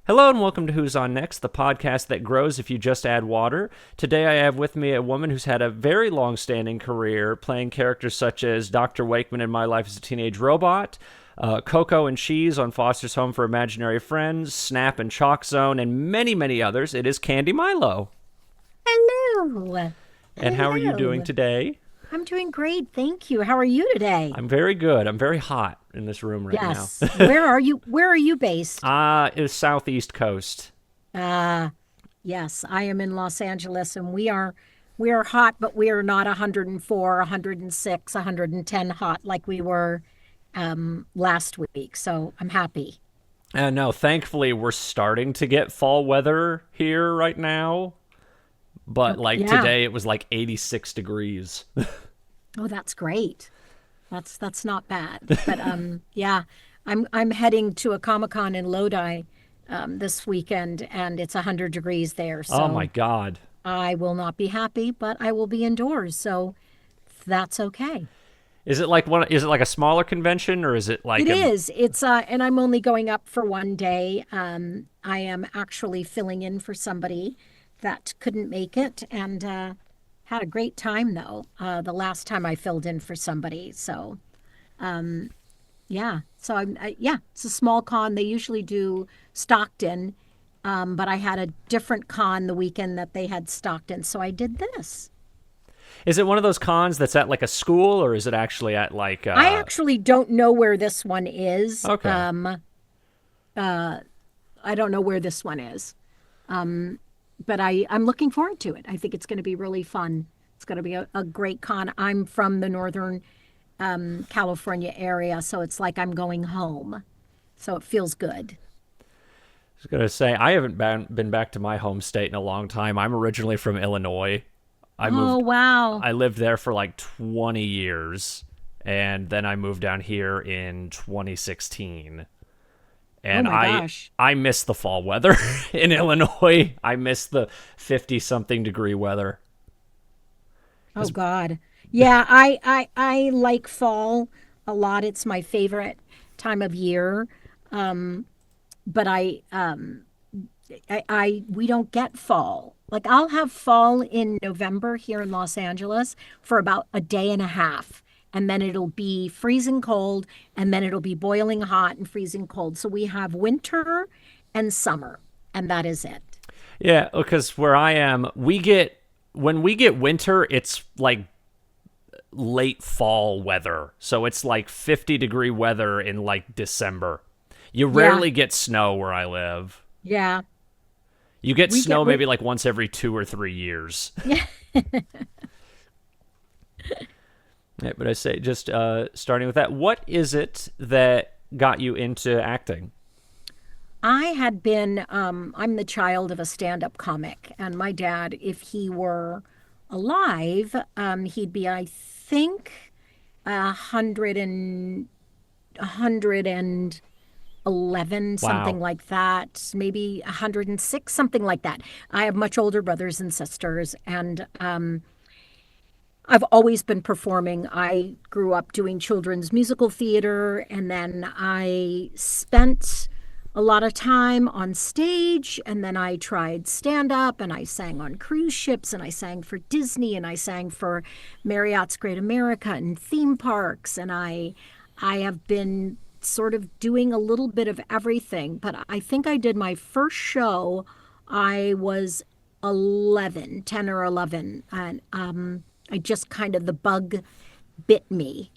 Hello and welcome to Who's On Next, the podcast that grows if you just add water. Today I have with me a woman who's had a very long-standing career playing characters such as Dr. Wakeman in My Life as a Teenage Robot, Coco and Cheese on Foster's Home for Imaginary Friends, Snap and Chalk Zone, and many, many others. It is Candi Milo. Hello. And how are you doing Hello. today? I'm doing great. Thank you. How are you today? I'm very good. I'm very hot in this room right now. Yes. Where are you? Where are you based? It's Southeast Coast. Uh, yes, I am in Los Angeles and we are hot, but we are not 104, 106, 110 hot like we were last week. So I'm happy. No, thankfully we're starting to get fall weather here right now. But like Yeah. today it was like 86 degrees. Oh, that's great. That's not bad. But yeah, I'm heading to a Comic-Con in Lodi this weekend and it's 100 degrees there. Oh my So God. I will not be happy, but I will be indoors, so that's okay. Is it like a smaller convention or is it like It a is. It's and I'm only going up for one day. I am actually filling in for somebody that couldn't make it and had a great time though. The last time I filled in for somebody. So, yeah. So yeah, it's a small con. They usually do Stockton, but I had a different con the weekend that they had Stockton, so I did this. is it one of those cons that's at like a school or is it actually at like I actually don't know where this one is. okay. I don't know where this one is, but I'm looking forward to it. I think it's going to be really fun. It's going to be a great con. I'm from the Northern California area, so it's like I'm going home. So it feels good. I was gonna say I haven't been back to my home state in a long time. I'm originally from Illinois. I Oh, moved wow. I lived there for like 20 years and then I moved down here in 2016. Oh, And my I gosh. I miss the fall weather in Illinois. I miss the 50 something degree weather. Oh, 'Cause- God. Yeah, I like fall a lot. It's my favorite time of year. But we don't get fall. Like I'll have fall in November here in Los Angeles for about a day and a half. And then it'll be freezing cold, and then it'll be boiling hot and freezing cold. So we have winter and summer, and that is it. yeah, because where I am, when we get winter, it's like late fall weather. So it's like 50-degree weather in like December. You Yeah, rarely get snow where I live. yeah. You get We get snow we maybe like once every 2 or 3 years. yeah. Yeah, but I say just starting with that, what is it that got you into acting? I had been, I'm the child of a stand-up comic, and my dad, if he were alive, he'd be, I think, 111, something Wow. like that, maybe 106, something like that. I have much older brothers and sisters, and I've always been performing. I grew up doing children's musical theater, and then I spent a lot of time on stage, and then I tried stand up, and I sang on cruise ships, and I sang for Disney, and I sang for Marriott's Great America and theme parks, and I have been sort of doing a little bit of everything, but I think I did my first show. I was 11, 10 or 11, and I just kind of the bug bit me,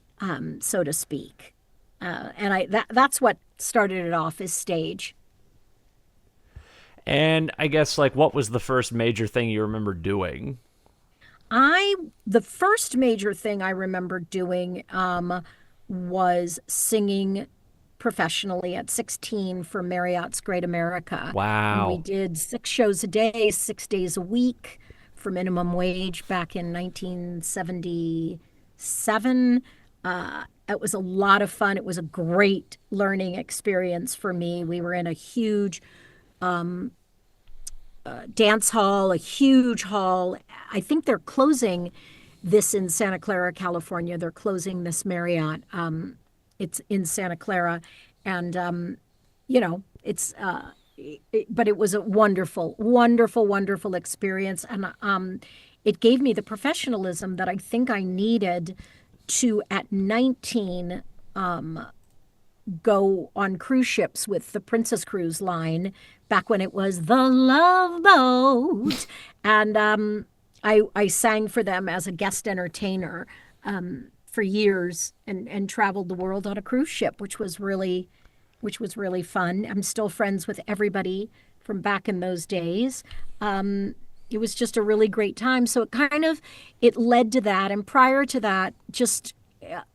so to speak. And that's what started it off is stage. And I guess like what was the first major thing you remember doing? I the first major thing I remember doing was singing professionally at 16 for Marriott's Great America. And we Wow. did 6 shows a day, 6 days a week for minimum wage back in 1977. It was a lot of fun. It was a great learning experience for me. We were in a huge dance hall, a huge hall. I think they're closing this in Santa Clara, California. They're closing this Marriott. It's in Santa Clara, and it's but it was a wonderful, wonderful, wonderful experience. And it gave me the professionalism that I think I needed to, at 19, go on cruise ships with the Princess Cruise Line back when it was the Love Boat. And I sang for them as a guest entertainer for years, and traveled the world on a cruise ship, which was really fun. I'm still friends with everybody from back in those days. It was just a really great time. So it led to that. And prior to that, just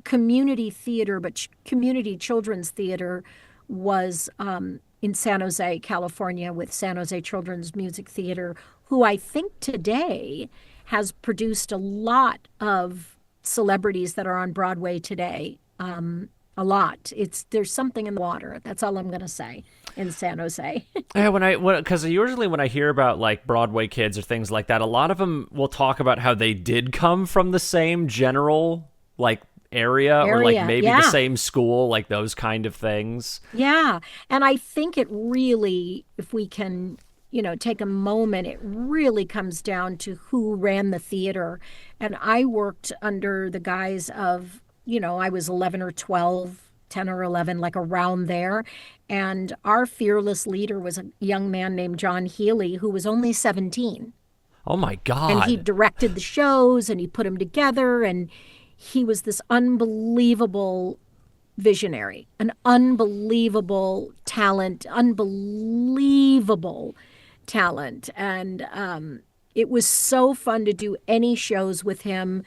community theater, but community children's theater was in San Jose, California, with San Jose Children's Music Theater, who I think today has produced a lot of celebrities that are on Broadway today. A lot. There's something in the water. That's all I'm going to say in San Jose. Yeah, because usually when I hear about like Broadway kids or things like that, a lot of them will talk about how they did come from the same general like area, or like maybe the yeah. same school, like those kind of things. Yeah. And I think it really, if we can, take a moment, it really comes down to who ran the theater. And I worked under the guise of, I was 11 or 12, 10 or 11, like around there. And our fearless leader was a young man named John Healy, who was only 17. Oh my And he God. directed the shows and he put them together. And he was this unbelievable visionary, an unbelievable talent, unbelievable talent. And it was so fun to do any shows with him.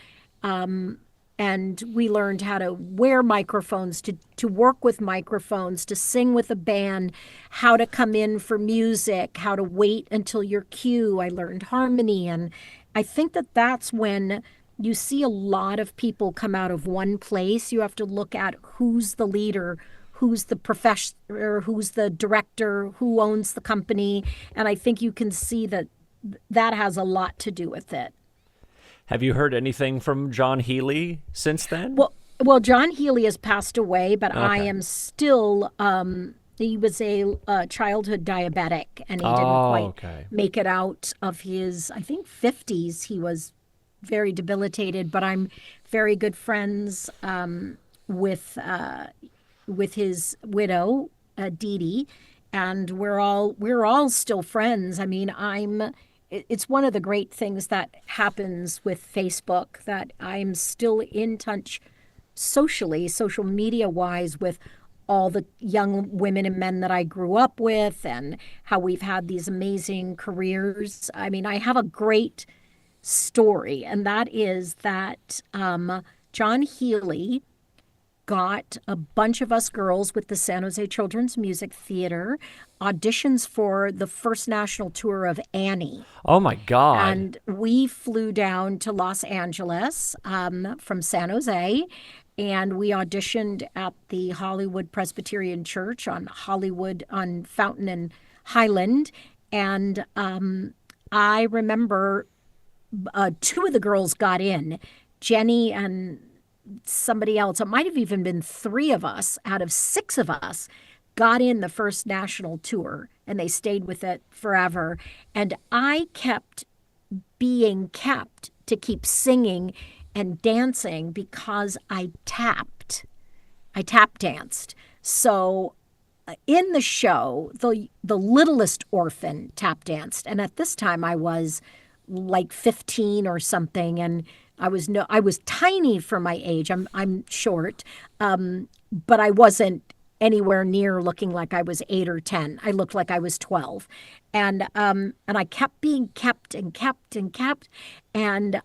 And we learned how to wear microphones, to work with microphones, to sing with a band, how to come in for music, how to wait until your cue. I learned harmony. And I think that that's when you see a lot of people come out of one place. You have to look at who's the leader, who's the professor, who's the director, who owns the company. And I think you can see that that has a lot to do with it. Have you heard anything from John Healy since then? Well, John Healy has passed away, but I Okay. am still. He was a childhood diabetic, and he didn't Oh, quite okay. make it out of his, I think, 50s. He was very debilitated, but I'm very good friends with his widow, Dee Dee, and we're all still friends. I mean, it's one of the great things that happens with Facebook, that I'm still in touch socially, social media wise, with all the young women and men that I grew up with, and how we've had these amazing careers. I mean, I have a great story, and that is that John Healy got a bunch of us girls with the San Jose Children's Music Theater auditions for the first national tour of Annie. Oh my God. And we flew down to Los Angeles from San Jose, and we auditioned at the Hollywood Presbyterian Church on Fountain and Highland. And I remember two of the girls got in, Jenny and somebody else. It might have even been three of us out of six of us got in the first national tour, and they stayed with it forever. And I kept being kept to keep singing and dancing because I tap danced. So in the show, the littlest orphan tap danced, and at this time I was like 15 or something, and I was tiny for my age. I'm short, but I wasn't anywhere near looking like I was 8 or 10. I looked like I was 12, and I kept being kept and kept and kept, and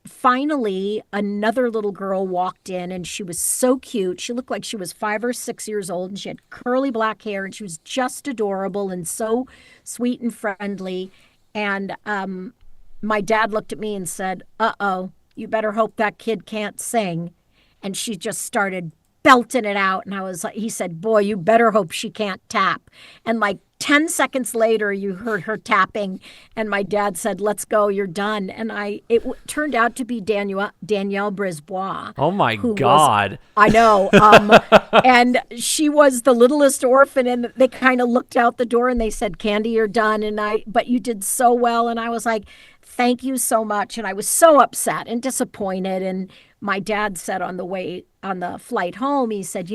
finally another little girl walked in, and she was so cute. She looked like she was 5 or 6 years old, and she had curly black hair, and she was just adorable and so sweet and friendly. And my dad looked at me and said, "Uh-oh, you better hope that kid can't sing." And she just started belting it out. And he said, "Boy, you better hope she can't tap." And like 10 seconds later, you heard her tapping, and my dad said, "Let's go, you're done." And turned out to be Danielle Brisbois, Oh my who was, God. I know, and she was the littlest orphan, and they kind of looked out the door and they said, "Candi, you're done." But you did so well. And I was like, "Thank you so much." And I was so upset and disappointed. And my dad said on the flight home, he said,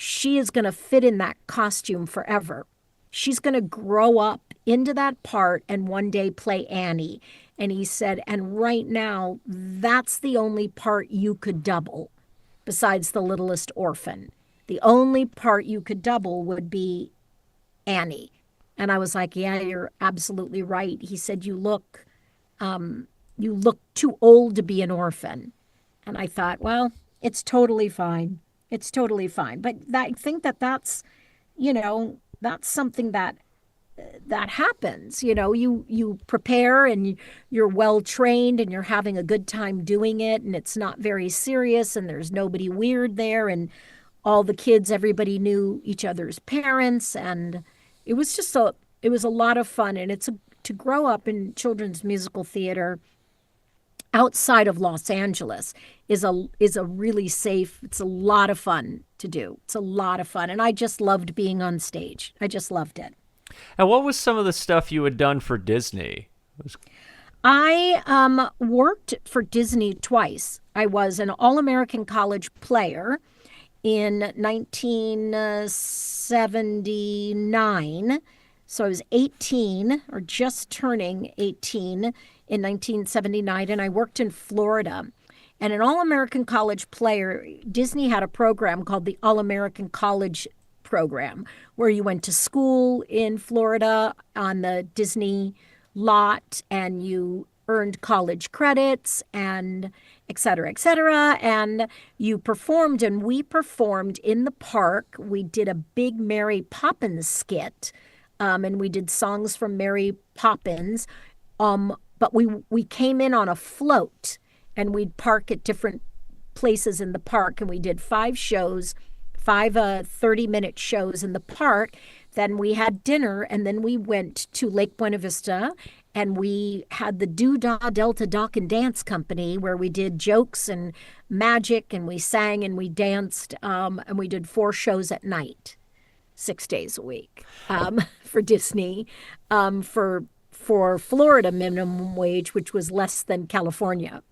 she is going to fit in that costume forever. She's going to grow up into that part and one day play Annie. And he said, and right now, that's the only part you could double besides the littlest orphan. The only part you could double would be Annie. And I was like, yeah, you're absolutely right. He said, you look too old to be an orphan. And I thought, well, it's totally fine. It's totally fine. But I think that's something that happens. You prepare and you're well trained and you're having a good time doing it, and it's not very serious and there's nobody weird there, and all the kids, everybody knew each other's parents, and it was a lot of fun. And to grow up in children's musical theater outside of Los Angeles is a really safe, it's a lot of fun to do. It's a lot of fun. And I just loved being on stage. I just loved it. And what was some of the stuff you had done for Disney? I worked for Disney twice. I was an All-American College player in 1979. So I was 18 or just turning 18 in 1979, and I worked in Florida. And an All-American College player, Disney had a program called the All-American College Program, where you went to school in Florida on the Disney lot, and you earned college credits and et cetera, and you performed, and we performed in the park. We did a big Mary Poppins skit, and we did songs from Mary Poppins, but we came in on a float, and we'd park at different places in the park, and we did 5 shows, 5 30-minute shows in the park. Then we had dinner, and then we went to Lake Buena Vista, and we had the Doo-Dah Delta Dock and Dance Company, where we did jokes and magic, and we sang and we danced, and we did 4 shows at night, 6 days a week, for Disney, for Florida minimum wage, which was less than California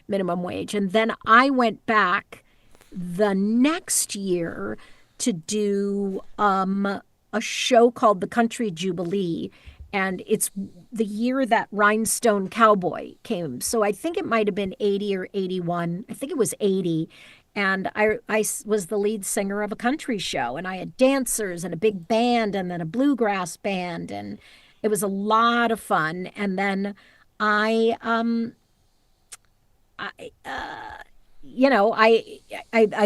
minimum wage. And then I went back the next year to do a show called The Country Jubilee. And it's the year that Rhinestone Cowboy came. So I think it might have been 80 or 81. I think it was 80. And I was the lead singer of a country show. And I had dancers and a big band and then a bluegrass band. And it was a lot of fun. And then I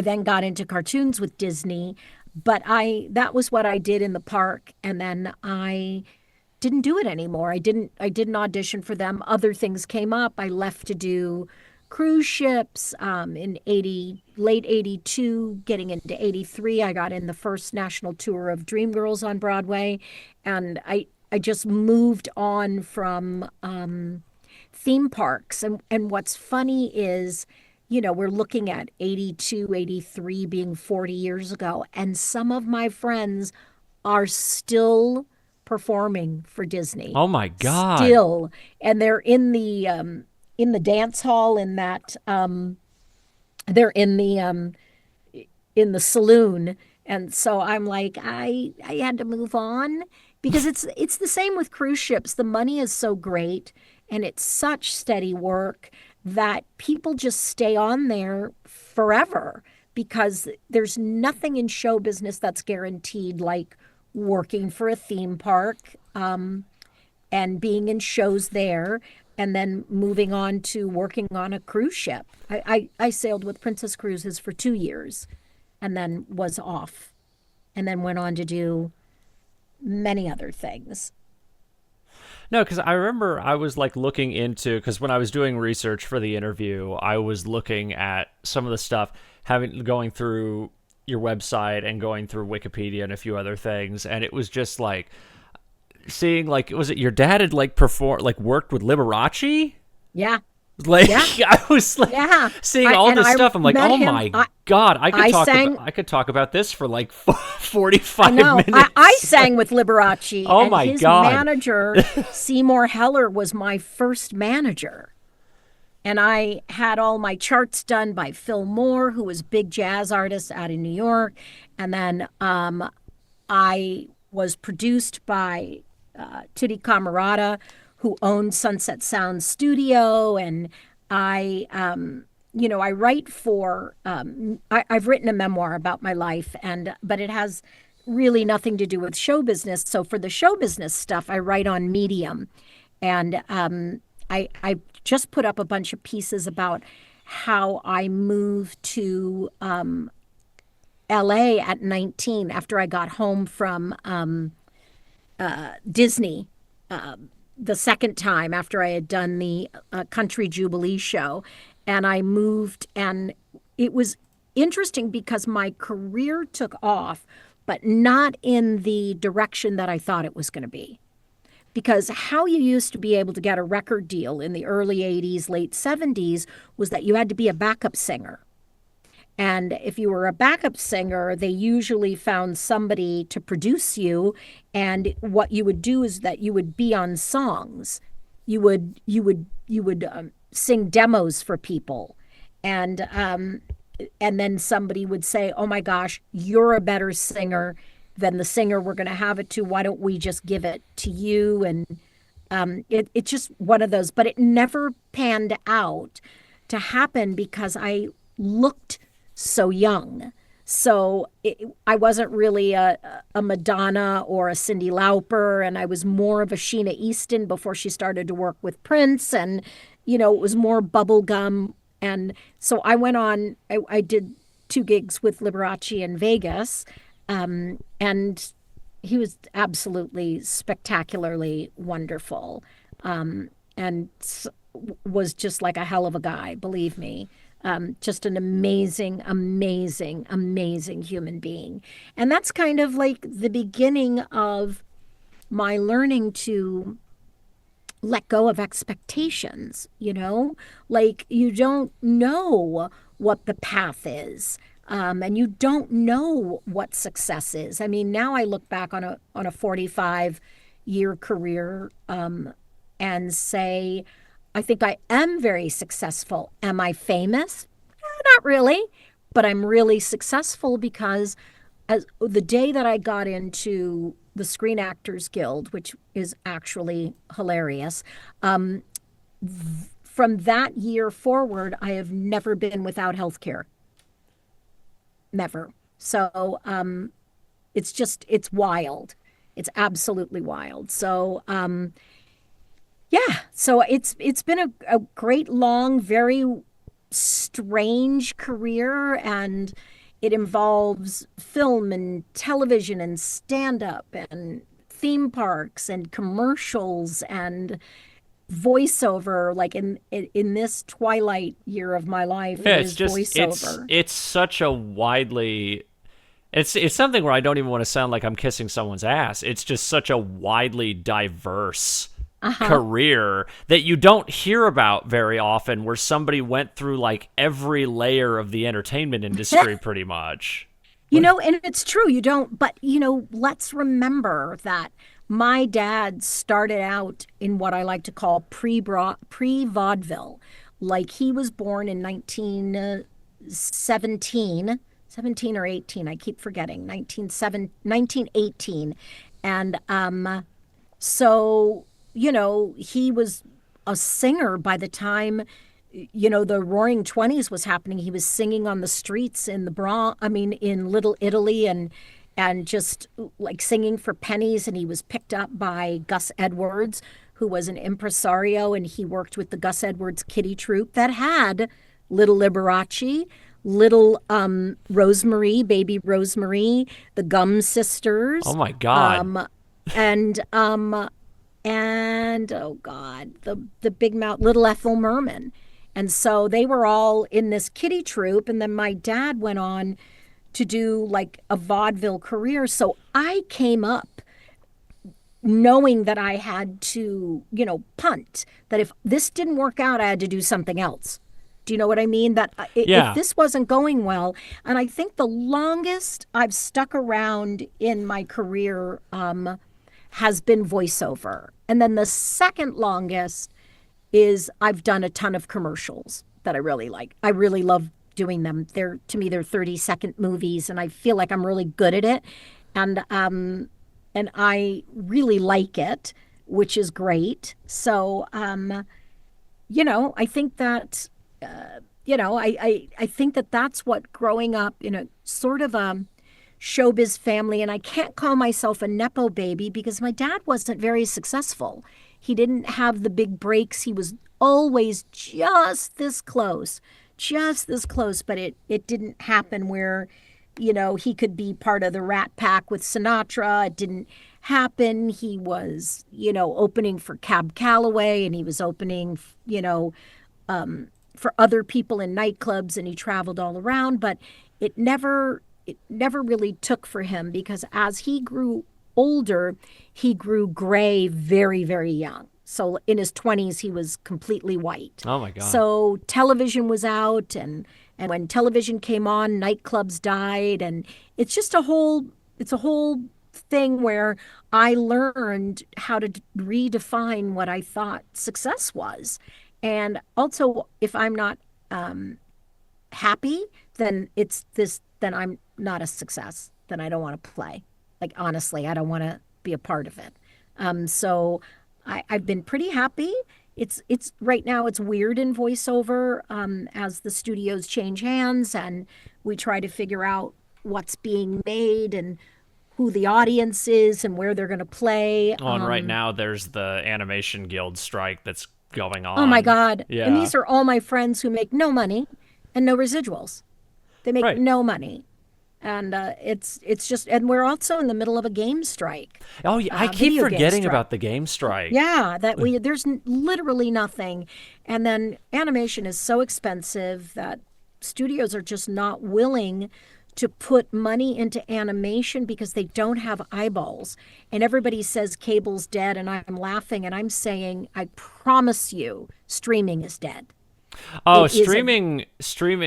then got into cartoons with Disney, but that was what I did in the park. And then I didn't do it anymore. I didn't audition for them. Other things came up. I left to do cruise ships in late 82, getting into 83. I got in the first national tour of Dreamgirls on Broadway, and I just moved on from theme parks. And what's funny is, we're looking at 82, 83 being 40 years ago, and some of my friends are still performing for Disney. Oh my God. Still. And they're in the dance hall, in that they're in the saloon. And so I'm like, I had to move on, because it's the same with cruise ships. The money is so great and it's such steady work that people just stay on there forever, because there's nothing in show business that's guaranteed, like working for a theme park and being in shows there, and then moving on to working on a cruise ship. I sailed with Princess Cruises for 2 years and then was off, and then went on to do many other things. No, because I remember I was looking into, because when I was doing research for the interview, I was looking at some of the stuff, going through your website and going through Wikipedia and a few other things, and it was just like seeing, like, was it your dad had like worked with Liberace? Yeah. Like, Yeah. I was like, Yeah. seeing all this stuff. I'm like, oh my God, I could talk about this for like 45 minutes. I sang with Liberace. Oh and my his God. manager, Seymour Heller, was my first manager. And I had all my charts done by Phil Moore, who was a big jazz artist out in New York. And then I was produced by Tutti Camarata, who owned Sunset Sound Studio. And I, I write for, I've written a memoir about my life, but it has really nothing to do with show business. So for the show business stuff, I write on Medium. And I just put up a bunch of pieces about how I moved to LA at 19 after I got home from Disney the second time after I had done the Country Jubilee show. And I moved, and it was interesting because my career took off, but not in the direction that I thought it was going to be. Because how you used to be able to get a record deal in the early 80s, late 70s was that you had to be a backup singer. And if you were a backup singer, they usually found somebody to produce you. And what you would do is that you would be on songs. You would sing demos for people, and then somebody would say, "Oh my gosh, you're a better singer than the singer we're going to have it to. Why don't we just give it to you?" And it's just one of those. But it never panned out to happen because I looked so young. So I wasn't really a Madonna or a Cyndi Lauper, and I was more of a Sheena Easton before she started to work with Prince, and it was more bubblegum. And so I went on. I did 2 gigs with Liberace in Vegas, and he was absolutely spectacularly wonderful, and was just like a hell of a guy, believe me. Just an amazing, amazing, amazing human being. And that's kind of like the beginning of my learning to let go of expectations, like you don't know what the path is. And you don't know what success is. I mean, now I look back on a 45-year career and say, I think I am very successful. Am I famous? Not really, but I'm really successful because as the day that I got into the Screen Actors Guild, which is actually hilarious, from that year forward, I have never been without health care. Never. So it's wild. It's absolutely wild. So yeah, so it's been a great, long, very strange career, and it involves film and television and stand-up and theme parks and commercials and voiceover. Like in this twilight year of my life, Yeah, it it's is just voiceover. it's such a widely it's something where I don't even want to sound like I'm kissing someone's ass. It's just such a widely diverse career that you don't hear about very often, where somebody went through like every layer of the entertainment industry pretty much. And it's true, you don't, but let's remember that my dad started out in what I like to call pre-vaudeville. Like, he was born in 1917, 17 or 18, I keep forgetting, 1918. And so, he was a singer by the time, the Roaring Twenties was happening. He was singing on the streets in the Bronx, in Little Italy, and just like singing for pennies. And he was picked up by Gus Edwards, who was an impresario, and he worked with the Gus Edwards Kitty Troupe that had Little Liberace, Little Rosemary, Baby Rosemary, the Gum Sisters. Oh my God. And oh God, the big mouth, Little Ethel Merman. And so they were all in this kitty troupe. And then my dad went on to do like a vaudeville career. So I came up knowing that I had to, punt, that if this didn't work out, I had to do something else. Do you know what I mean? That if Yeah. this wasn't going well, and I think the longest I've stuck around in my career has been voiceover. And then the second longest is I've done a ton of commercials that I really like. I really love doing them. To me they're 30-second movies and I feel like I'm really good at it. And I really like it, which is great. So I think that I think that that's what growing up in a sort of a showbiz family, and I can't call myself a Nepo baby because my dad wasn't very successful. He didn't have the big breaks. He was always just this close, but it didn't happen where, he could be part of the Rat Pack with Sinatra. It didn't happen. He was, opening for Cab Calloway and he was opening, for other people in nightclubs and he traveled all around, but it never really took for him because as he grew older, he grew gray very, very young. So in his 20s, he was completely white. Oh my God. So television was out, and when television came on, nightclubs died, and it's a whole thing where I learned how to redefine what I thought success was. And also, if I'm not happy, then I'm not a success. Then I don't want to play. Like, honestly, I don't want to be a part of it. So I've been pretty happy. It's right now it's weird in voiceover as the studios change hands and we try to figure out what's being made and who the audience is and where they're going to play. Oh, and right now there's the Animation Guild strike that's going Oh my on. God. And Yeah. these are all my friends who make no money and no residuals. They make Right. no money. And it's just, and we're also in the middle of a game strike, Oh, yeah. I keep video game forgetting strike. about the game strike. Yeah, there's literally nothing. And then animation is so expensive that studios are just not willing to put money into animation because they don't have eyeballs. And everybody says cable's dead, and I'm laughing and I'm saying, I promise you, streaming is dead. Oh, It is a streaming.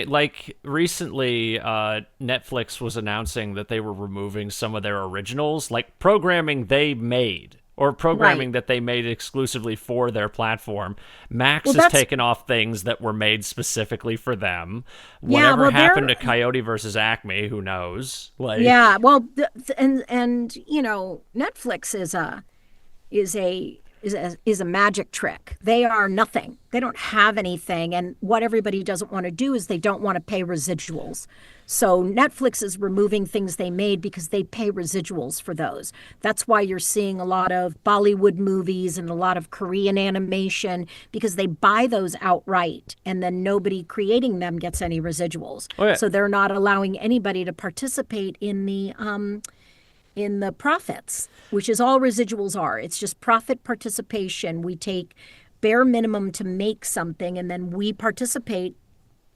Like recently, Netflix was announcing that they were removing some of their originals, like programming they made or right. programming that they made exclusively for their platform. Max Well, has that's taken off things that were made specifically for them. yeah. Whatever Well, happened to they're Coyote versus Acme? Who knows? Like, yeah. Well, and Netflix is a magic trick. They are nothing. They don't have anything. And what everybody doesn't want to do is they don't want to pay residuals. So Netflix is removing things they made because they pay residuals for those. That's why you're seeing a lot of Bollywood movies and a lot of Korean animation because they buy those outright and then nobody creating them gets any residuals. oh yeah, So they're not allowing anybody to participate in the profits, which is all residuals are. It's just profit participation. We take bare minimum to make something and then we participate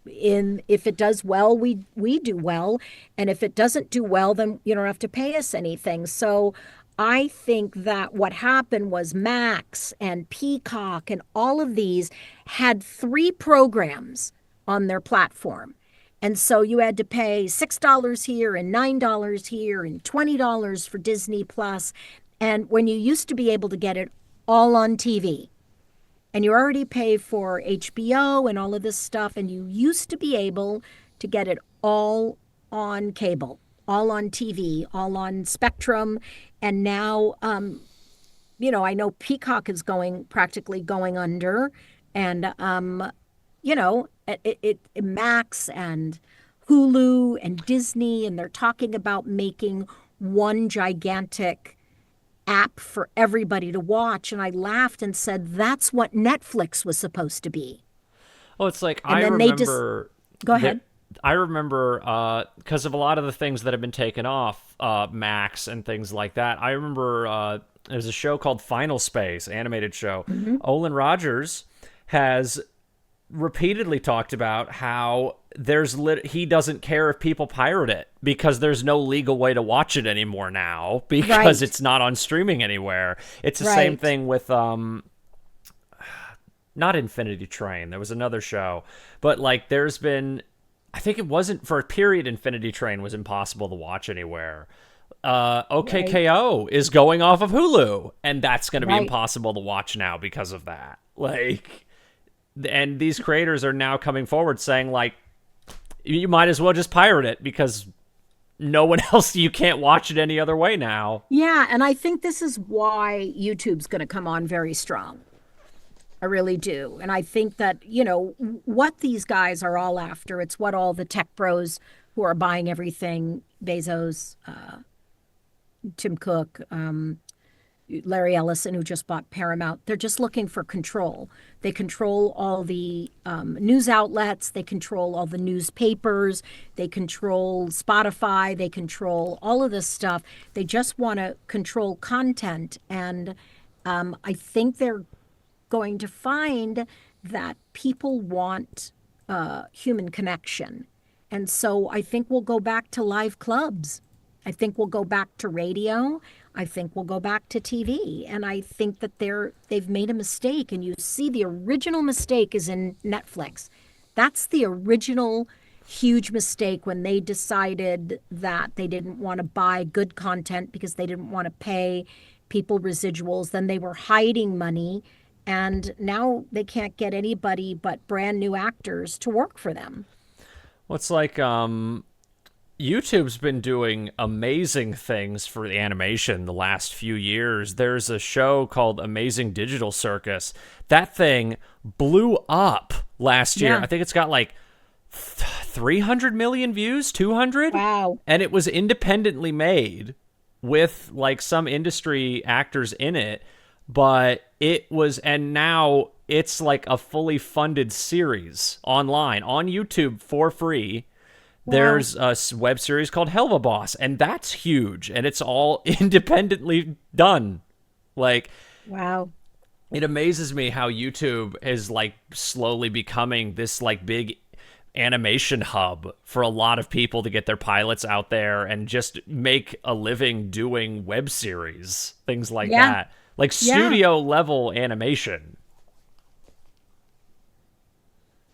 in if it does well, we do well. And if it doesn't do well, then you don't have to pay us anything. So I think that what happened was Max and Peacock and all of these had three programs on their platform. And so you had to pay $6 here and $9 here and $20 for Disney Plus. And when you used to be able to get it all on TV, and you already pay for HBO and all of this stuff, and you used to be able to get it all on cable, all on TV, all on Spectrum. And now, I know Peacock is practically going under, and Max and Hulu and Disney, and they're talking about making one gigantic app for everybody to watch. And I laughed and said, that's what Netflix was supposed to be. well, it's like And then they just go there, ahead. I remember because of a lot of the things that have been taken off Max and things like that. I remember there's a show called Final Space, animated show. Hmm. Olin Rogers has repeatedly talked about how he doesn't care if people pirate it because there's no legal way to watch it anymore now because Right. it's not on streaming anywhere. It's the same Right. thing with not Infinity Train. There was another show, but like there's been, I think it wasn't for a period. Infinity Train was impossible to watch anywhere. Right. OKKO is going off of Hulu, and that's going to be Right. impossible to watch now because of that. Like, and these creators are now coming forward saying like, you might as well just pirate it because no one else, you can't watch it any other way now. Yeah, and I think this is why YouTube's going to come on very strong. I really do. And I think that, what these guys are all after, it's what all the tech bros who are buying everything, Bezos, Tim Cook, Larry Ellison, who just bought Paramount, they're just looking for control. They control all the news outlets, they control all the newspapers, they control Spotify, they control all of this stuff. They just want to control content. And I think they're going to find that people want human connection. And so I think we'll go back to live clubs. I think we'll go back to radio. I think we'll go back to TV. And I think that they've made a mistake. And you see the original mistake is in Netflix. That's the original huge mistake when they decided that they didn't want to buy good content because they didn't want to pay people residuals. Then they were hiding money. And now they can't get anybody but brand new actors to work for them. Well, it's like YouTube's been doing amazing things for the animation the last few years. There's a show called Amazing Digital Circus. That thing blew up last year. Yeah. I think it's got like 300 million views, 200, Wow. and it was independently made with like some industry actors in it, but it was, and now it's like a fully funded series online on YouTube for free. Wow. There's a web series called Helva Boss, and that's huge, and it's all independently done. Like, Wow. it amazes me how YouTube is like slowly becoming this like big animation hub for a lot of people to get their pilots out there and just make a living doing web series, things like Yeah. that. Like Yeah. studio level animation.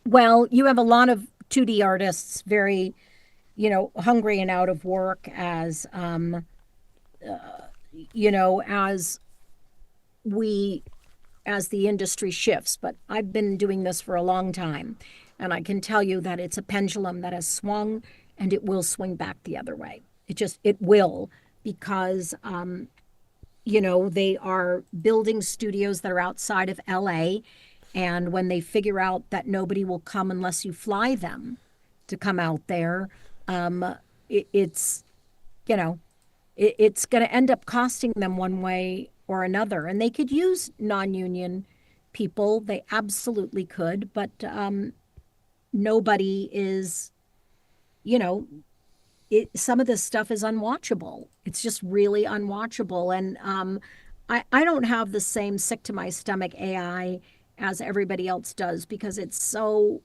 Well, you have a lot of 2D artists very, hungry and out of work as, as we, as the industry shifts. But I've been doing this for a long time. And I can tell you that it's a pendulum that has swung and it will swing back the other way. It will because, they are building studios that are outside of LA. And when they figure out that nobody will come unless you fly them to come out there, it's, you know, it's going to end up costing them one way or another. And they could use non-union people. They absolutely could. But nobody is, you know, some of this stuff is unwatchable. It's just really unwatchable. And I don't have the same sick to my stomach AI as everybody else does because it's so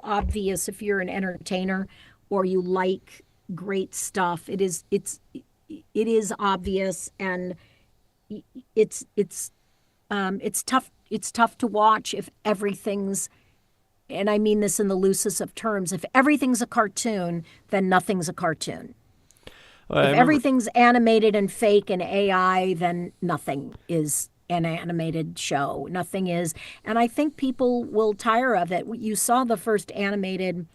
obvious if you're an entertainer or you like great stuff. It is obvious, and it's tough to watch if everything's, and I mean this in the loosest of terms, if everything's a cartoon, then nothing's a cartoon. Well, I If remember. everything's animated and fake and AI, then nothing is an animated show. Nothing is. And I think people will tire of it. You saw the first animated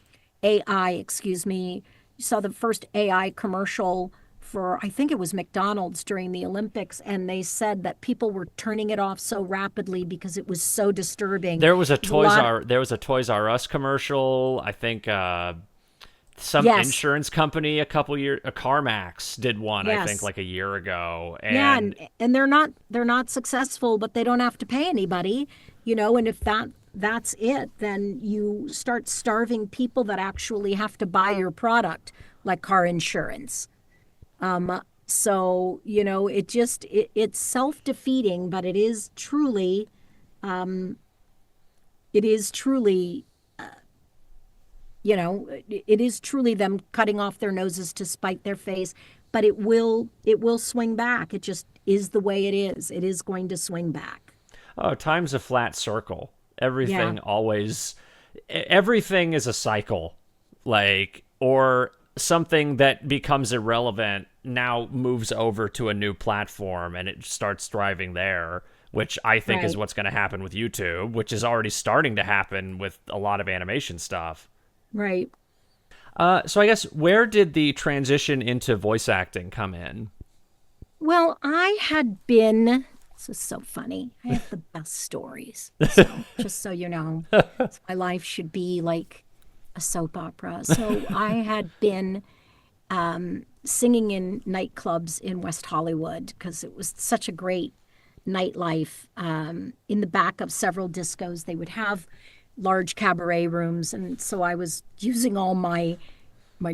AI, excuse me, you saw the first AI commercial for, I think it was McDonald's during the Olympics, and they said that people were turning it off so rapidly because it was so disturbing. There's a lot. There was a Toys R Us commercial. I think some Yes, insurance company a CarMax did one. I think yes. like a year ago, Yeah, and and they're not successful, but they don't have to pay anybody. And if that's it, then you start starving people that actually have to buy your product, like car insurance. So, it's self-defeating, but it is truly it is truly, it is truly them cutting off their noses to spite their face, but it will swing back. It just is the way it is. It is going to swing back. Oh, time's a flat circle. Yeah, Everything is a cycle. Like, or something that becomes irrelevant now moves over to a new platform and it starts thriving there, which I think is right, what's going to happen with YouTube, which is already starting to happen with a lot of animation stuff. right. So I guess where did the transition into voice acting come in? Well, I had been, this is so funny. I have the best stories. So, just so you know, my life should be like a soap opera. So, I had been singing in nightclubs in West Hollywood because it was such a great nightlife. In the back of several discos, they would have large cabaret rooms. And so I was using all my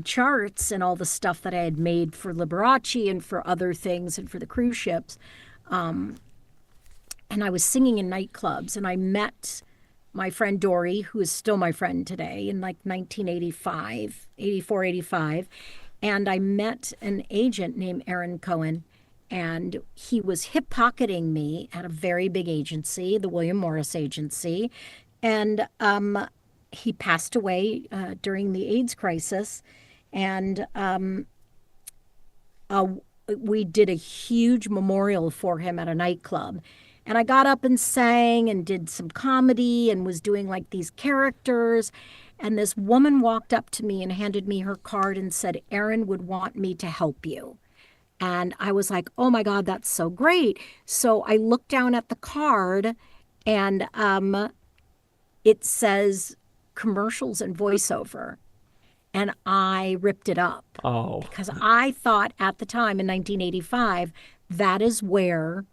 charts and all the stuff that I had made for Liberace and for other things and for the cruise ships. And I was singing in nightclubs, and I met my friend Dory, who is still my friend today, in like 1985, 84, 85. And I met an agent named Aaron Cohen, and he was hip pocketing me at a very big agency, the William Morris Agency. And he passed away during the AIDS crisis. And uh, we did a huge memorial for him at a nightclub. And I got up and sang and did some comedy and was doing like these characters. And this woman walked up to me and handed me her card and said, Aaron would want me to help you. And I was like, oh my God, that's so great. So I looked down at the card and it says commercials and voiceover. And I ripped it up Oh, because I thought at the time in 1985, that is where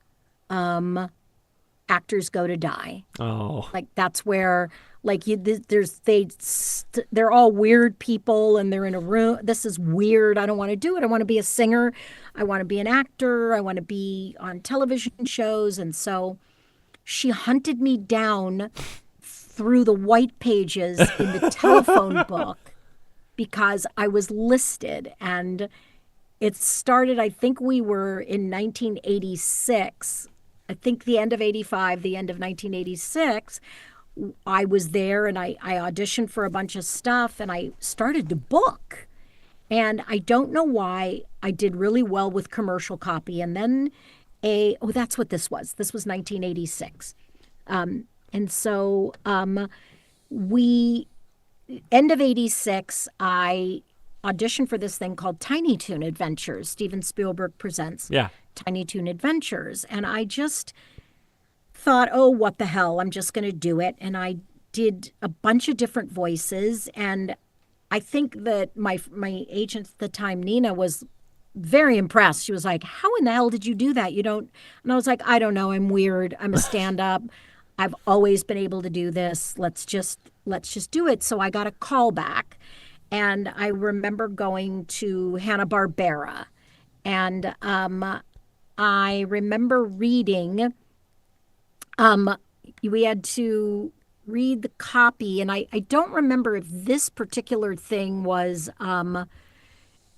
actors go to die. oh, Like that's where like they're all weird people and they're in a room. This is weird. I don't want to do it. I want to be a singer. I want to be an actor. I want to be on television shows. And so she hunted me down through the white pages in the telephone book because I was listed. And it started, I think we were in 1986. I think the end of 85, the end of 1986. I was there and I auditioned for a bunch of stuff and I started to book. And I don't know why I did really well with commercial copy. And then that's what this was. This was 1986. And so we, end of 86, I auditioned for this thing called Tiny Toon Adventures. Steven Spielberg presents yeah. Tiny Toon Adventures. And I just thought, oh, what the hell? I'm just going to do it. And I did a bunch of different voices. And I think that my agent at the time, Nina, was very impressed. She was like, how in the hell did you do that? You don't. And I was like, I don't know. I'm weird. I'm a stand up. I've always been able to do this. Let's just do it. So I got a call back. And I remember going to Hanna-Barbera. And I remember reading, we had to read the copy. And I don't remember if this particular thing was, I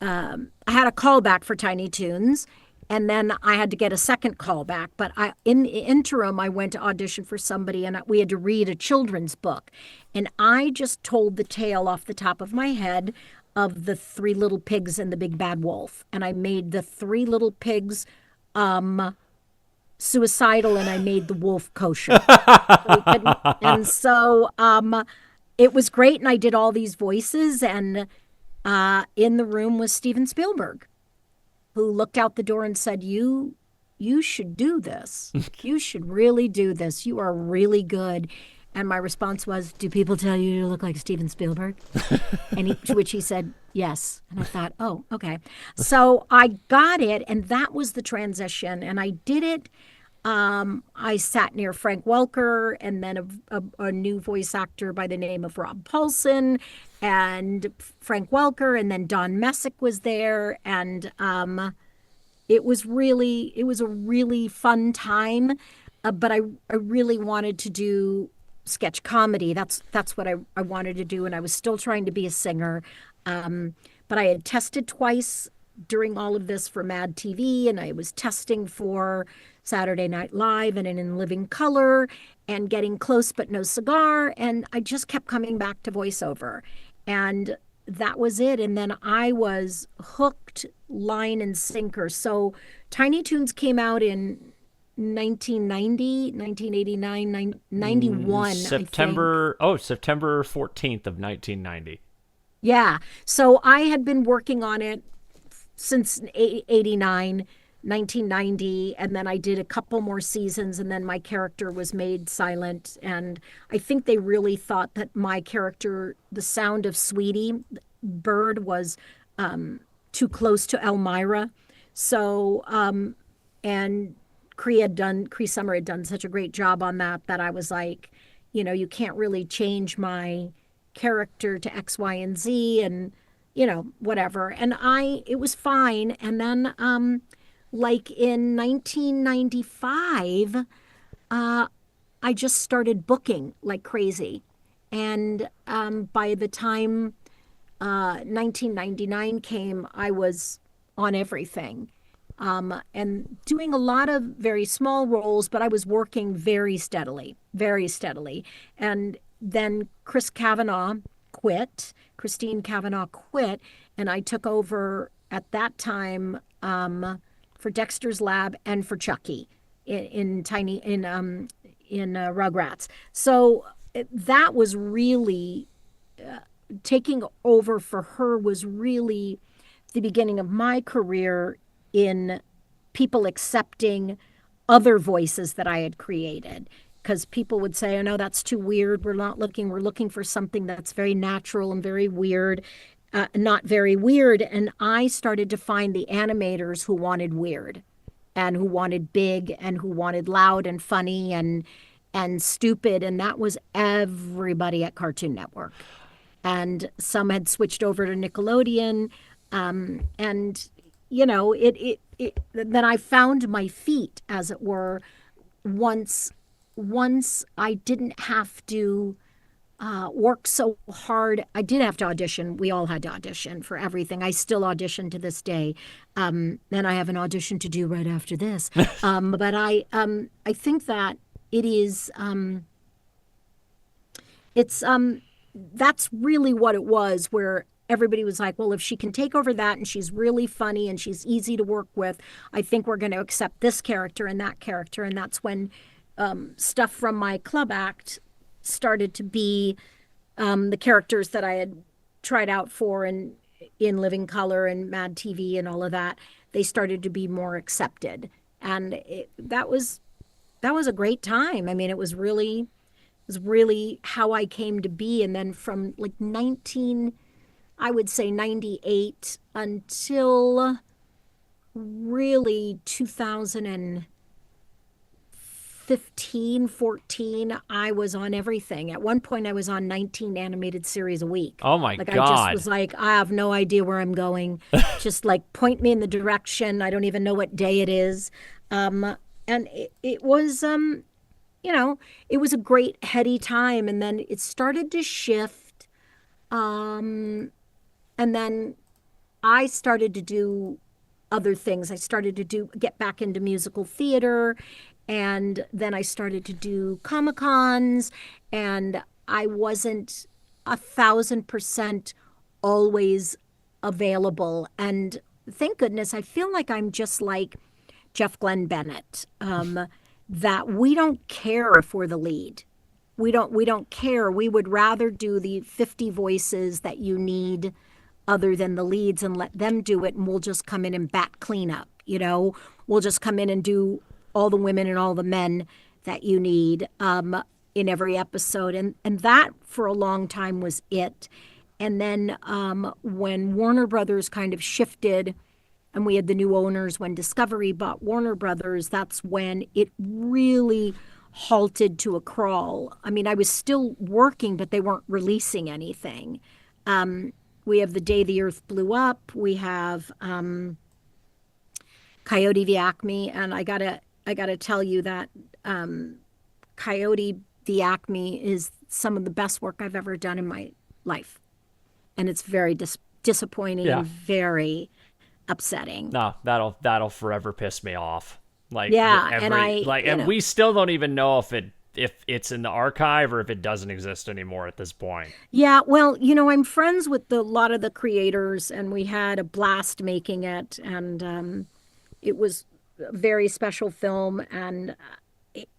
had a callback for Tiny Toons. And then I had to get a second callback. But in the interim, I went to audition for somebody and we had to read a children's book. And I just told the tale off the top of my head of the three little pigs and the big bad wolf. And I made the three little pigs suicidal and I made the wolf kosher. And so it was great. And I did all these voices. And in the room was Steven Spielberg, who looked out the door and said, you should do this. You should really do this. You are really good. And my response was, do people tell you you look like Steven Spielberg? To which he said, yes. And I thought, oh, okay. So I got it, and that was the transition. And I did it. I sat near Frank Welker and then a new voice actor by the name of Rob Paulson and Frank Welker, and then Don Messick was there. And it was a really fun time. But I really wanted to do sketch comedy. That's what I wanted to do, and I was still trying to be a singer. Um, but I had tested twice during all of this for Mad TV, and I was testing for Saturday Night Live and in Living Color, and getting close but no cigar. And I just kept coming back to voiceover, and that was it. And then I was hooked, line and sinker. So Tiny Toons came out in 1990, 1989, 91, I think. September 14th of 1990. Yeah. So I had been working on it since 89, 1990, and then I did a couple more seasons, and then my character was made silent. And I think they really thought that my character, the sound of Sweetie Bird, was too close to Elmira. So, and Cree Summer had done such a great job on that that I was like, you can't really change my character to X, Y, and Z, and whatever. And it was fine. And then, like in 1995, I just started booking like crazy. And by the time 1999 came, I was on everything. And doing a lot of very small roles, but I was working very steadily, very steadily. And then Christine Cavanaugh quit, and I took over at that time for Dexter's Lab and for Chucky in Rugrats. So that was really taking over for her was really the beginning of my career in people accepting other voices that I had created. Because people would say, oh, no, that's too weird. We're looking for something that's very natural and very weird, not very weird. And I started to find the animators who wanted weird and who wanted big and who wanted loud and funny and stupid. And that was everybody at Cartoon Network. And some had switched over to Nickelodeon. And then I found my feet, as it were, once I didn't have to work so hard. I did have to audition. We all had to audition for everything. I still audition to this day. And I have an audition to do right after this. But I think that it is that's really what it was, where everybody was like, well, if she can take over that and she's really funny and she's easy to work with, I think we're going to accept this character and that character. And that's when stuff from my club act started to be the characters that I had tried out for in Living Color and Mad TV and all of that. They started to be more accepted. And that was a great time. I mean, it was really how I came to be. And then from like I would say 98 until really 2015, 14, I was on everything. At one point, I was on 19 animated series a week. Oh my like, God. I just was like, I have no idea where I'm going. Just like point me in the direction. I don't even know what day it is. And it was, it was a great heady time. And then it started to shift. And then I started to do other things. I started to get back into musical theater, and then I started to do Comic-Cons, and I wasn't 1,000% always available. And thank goodness, I feel like I'm just like Jeff Glenn Bennett, that we don't care if we're the lead. We don't care. We would rather do the 50 voices that you need other than the leads and let them do it, and we'll just come in and bat cleanup. We'll just come in and do all the women and all the men that you need in every episode. And that for a long time was it. And then when Warner Brothers kind of shifted and we had the new owners, when Discovery bought Warner Brothers, that's when it really halted to a crawl. I mean, I was still working, but they weren't releasing anything. We have The Day the Earth Blew Up. We have Coyote the Acme, and I gotta tell you that Coyote the Acme is some of the best work I've ever done in my life. And it's very disappointing Yeah. and very upsetting. No, that'll forever piss me off. Like Yeah, and and we still don't even know if it's in the archive or if it doesn't exist anymore at this point. yeah, well, I'm friends with a lot of the creators, and we had a blast making it, and it was a very special film, and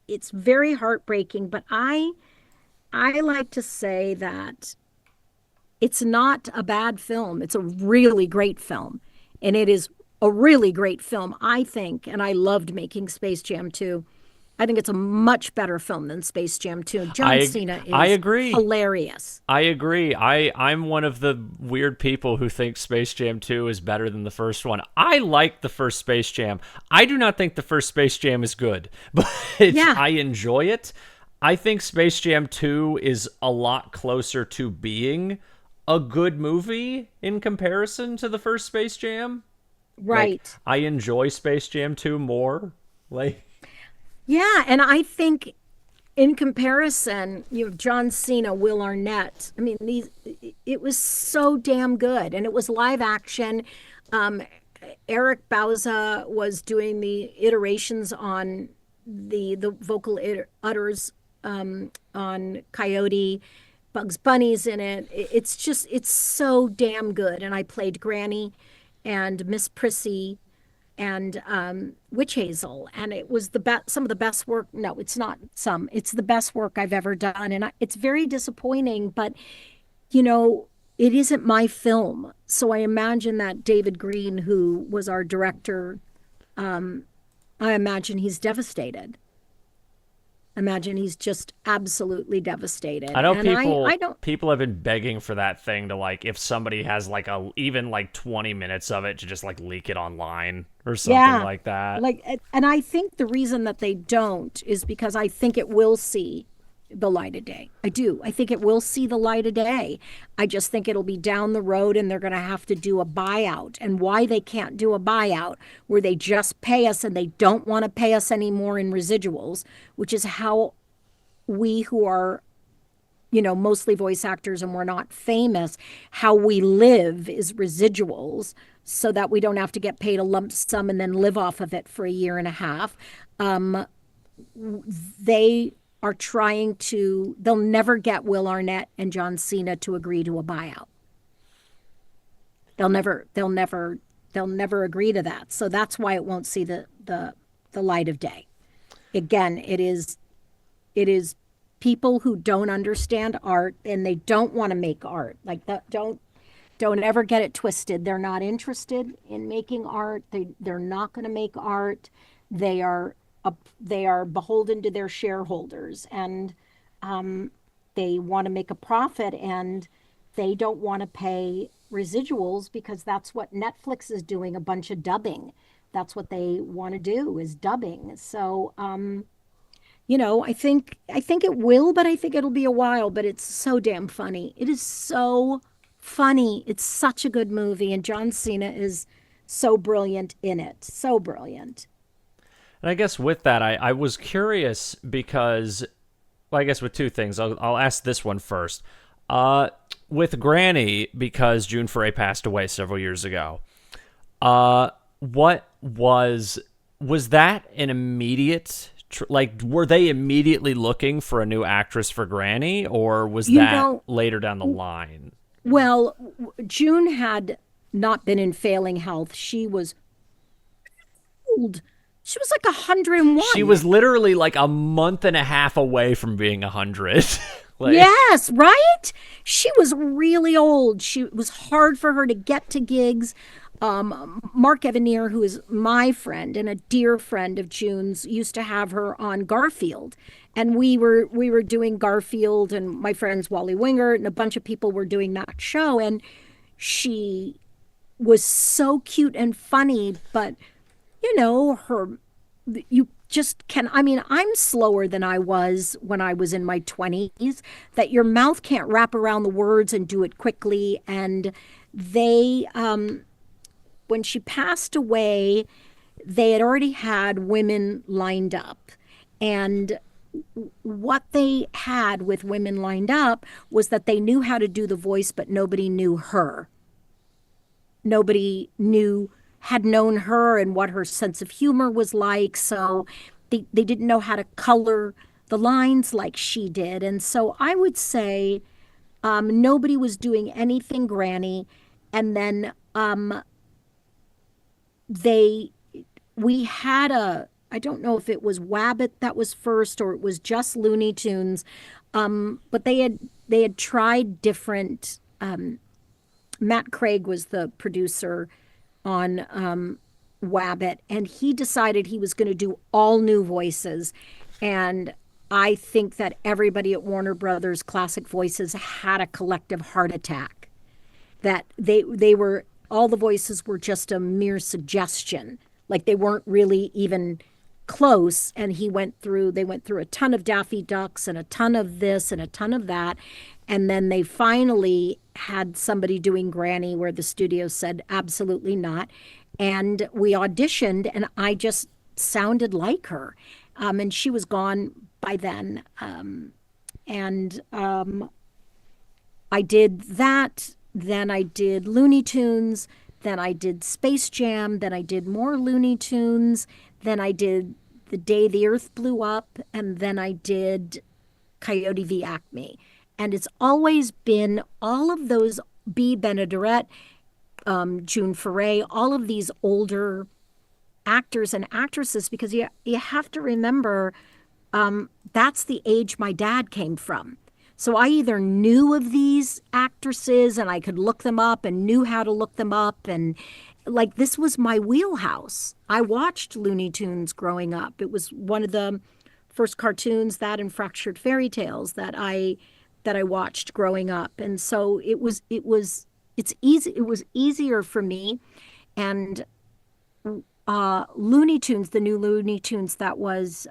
it's very heartbreaking. But I like to say that it's not a bad film. It's a really great film, and it is a really great film, I think. And I loved making Space Jam 2. I think it's a much better film than Space Jam 2. John Cena I is agree. hilarious. I agree. I'm one of the weird people who think Space Jam 2 is better than the first one. I like the first Space Jam. I do not think the first Space Jam is good, but Yeah. I enjoy it. I think Space Jam 2 is a lot closer to being a good movie in comparison to the first Space Jam. Like, Right. I enjoy Space Jam 2 more. Like, Yeah, and I think in comparison, you have John Cena, Will Arnett. I mean, it was so damn good, and it was live action. Um, Eric Bauza was doing the iterations on the vocal utters on Coyote. Bugs Bunny's in it. It's so damn good. And I played Granny and Miss Prissy and Witch Hazel, and it was some of the best work. No, it's not some. It's the best work I've ever done, and it's very disappointing. But you know, it isn't my film, so I imagine that David Green, who was our director, I imagine he's devastated. Imagine he's just absolutely devastated. I know And I don't. people have been begging for that thing to, like, if somebody has like a even like 20 minutes of it, to just like leak it online or something Yeah, like that. and I think the reason that they don't is because I think it will see the light of day. I do. I think it will see the light of day. I just think it'll be down the road, and they're going to have to do a buyout. And why they can't do a buyout where they just pay us and they don't want to pay us anymore in residuals, which is how we who are, mostly voice actors and we're not famous, how we live is residuals, so that we don't have to get paid a lump sum and then live off of it for a year and a half. They are they'll never get Will Arnett and John Cena to agree to a buyout. They'll never agree to that. So that's why it won't see the light of day. Again, it is people who don't understand art, and they don't want to make art. Like that, don't ever get it twisted. They're not interested in making art. They're not going to make art. They are they are beholden to their shareholders, and they want to make a profit, and they don't want to pay residuals because that's what Netflix is doing, a bunch of dubbing. That's what they want to do, is dubbing. So I think it will, but I think it'll be a while. But it's so damn funny. It is so funny. It's such a good movie, and John Cena is so brilliant in it. So brilliant. And I guess with that, I was curious because, well, I guess with two things. I'll ask this one first. With Granny, because June Foray passed away several years ago, what was that an immediate, like, were they immediately looking for a new actress for Granny, or was that later down the line? Well, June had not been in failing health. She was old. She was like 101. She was literally like a month and a half away from being 100. Yes, right? She was really old. It was hard for her to get to gigs. Mark Evanier, who is my friend and a dear friend of June's, used to have her on Garfield. And we were doing Garfield, and my friends Wally Wingert and a bunch of people were doing that show. And she was so cute and funny, but you just can. I mean, I'm slower than I was when I was in my 20s, that your mouth can't wrap around the words and do it quickly. And when she passed away, they had already had women lined up. And what they had with women lined up was that they knew how to do the voice, but nobody knew her. Nobody knew, had known her and what her sense of humor was like. So they didn't know how to color the lines like she did. And so I would say nobody was doing anything Granny. And then they, we had a, I don't know if it was Wabbit that was first or it was just Looney Tunes, but they had tried different. Matt Craig was the producer on Wabbit, and he decided he was going to do all new voices. And I think that everybody at Warner Brothers Classic Voices had a collective heart attack. That they were, all the voices were just a mere suggestion, like they weren't really even close. And they went through a ton of Daffy Ducks and a ton of this and a ton of that, and then they finally had somebody doing Granny where the studio said absolutely not. And we auditioned, and I just sounded like her. And she was gone by then. And I did that. Then I did Looney Tunes. Then I did Space Jam. Then I did more Looney Tunes. Then I did The Day the Earth Blew Up. And then I did Coyote v. Acme. And it's always been all of those, B. Benaderet, June Foray, all of these older actors and actresses, because you have to remember that's the age my dad came from. So I either knew of these actresses and I could look them up and knew how to look them up, and like this was my wheelhouse. I watched Looney Tunes growing up. It was one of the first cartoons, that and Fractured Fairy Tales, that I watched growing up. And so it was easier for me. And Looney Tunes, the new Looney Tunes that was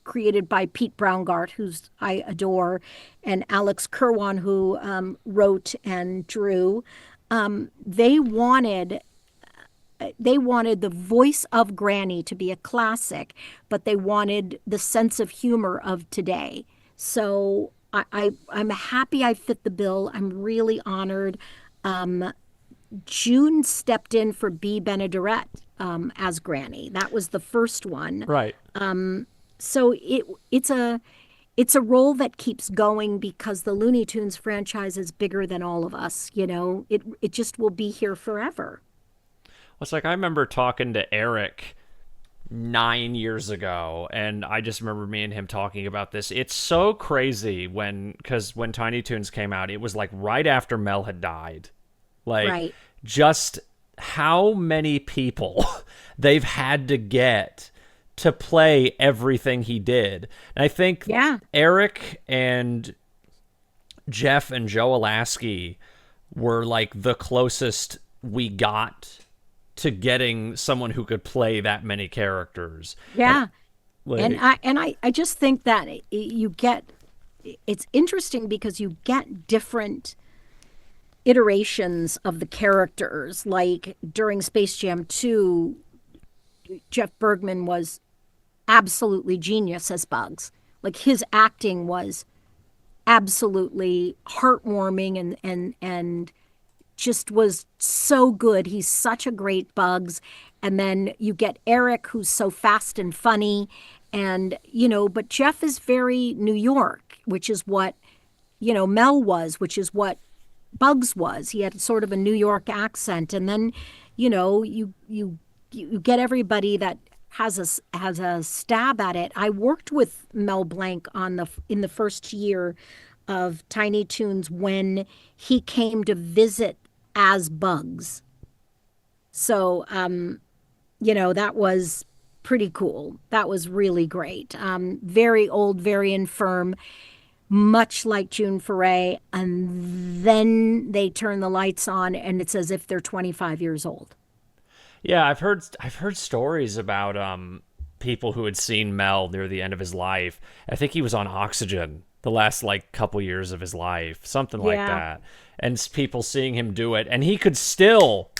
created by Pete Browngardt, who's I adore, and Alex Kerwan, who wrote and drew, they wanted the voice of Granny to be a classic, but they wanted the sense of humor of today. So I'm happy I fit the bill. I'm really honored. June stepped in for B. Benaderet as Granny. That was the first one. Right. So it's a role that keeps going because the Looney Tunes franchise is bigger than all of us. You know, it just will be here forever. Well, it's like I remember talking to Eric 9 years ago, and I just remember me and him talking about this. It's so crazy because when Tiny Toons came out, it was like right after Mel had died. Like, right. Just how many people they've had to get to play everything he did. And I think Eric and Jeff and Joe Alasky were like the closest we got to getting someone who could play that many characters. Yeah. And I just think that it's interesting because you get different iterations of the characters. Like during Space Jam 2, Jeff Bergman was absolutely genius as Bugs. Like his acting was absolutely heartwarming and just was so good. He's such a great Bugs. And then you get Eric, who's so fast and funny. And, but Jeff is very New York, which is what, Mel was, which is what Bugs was. He had sort of a New York accent. And then, you get everybody that has a stab at it. I worked with Mel Blanc in the first year of Tiny Toons when he came to visit as Bugs. So, that was pretty cool. That was really great. Very old, very infirm, much like June Foray. And then they turn the lights on and it's as if they're 25 years old. Yeah, I've heard stories about people who had seen Mel near the end of his life. I think he was on oxygen the last couple years of his life, something like that. And people seeing him do it, and he could still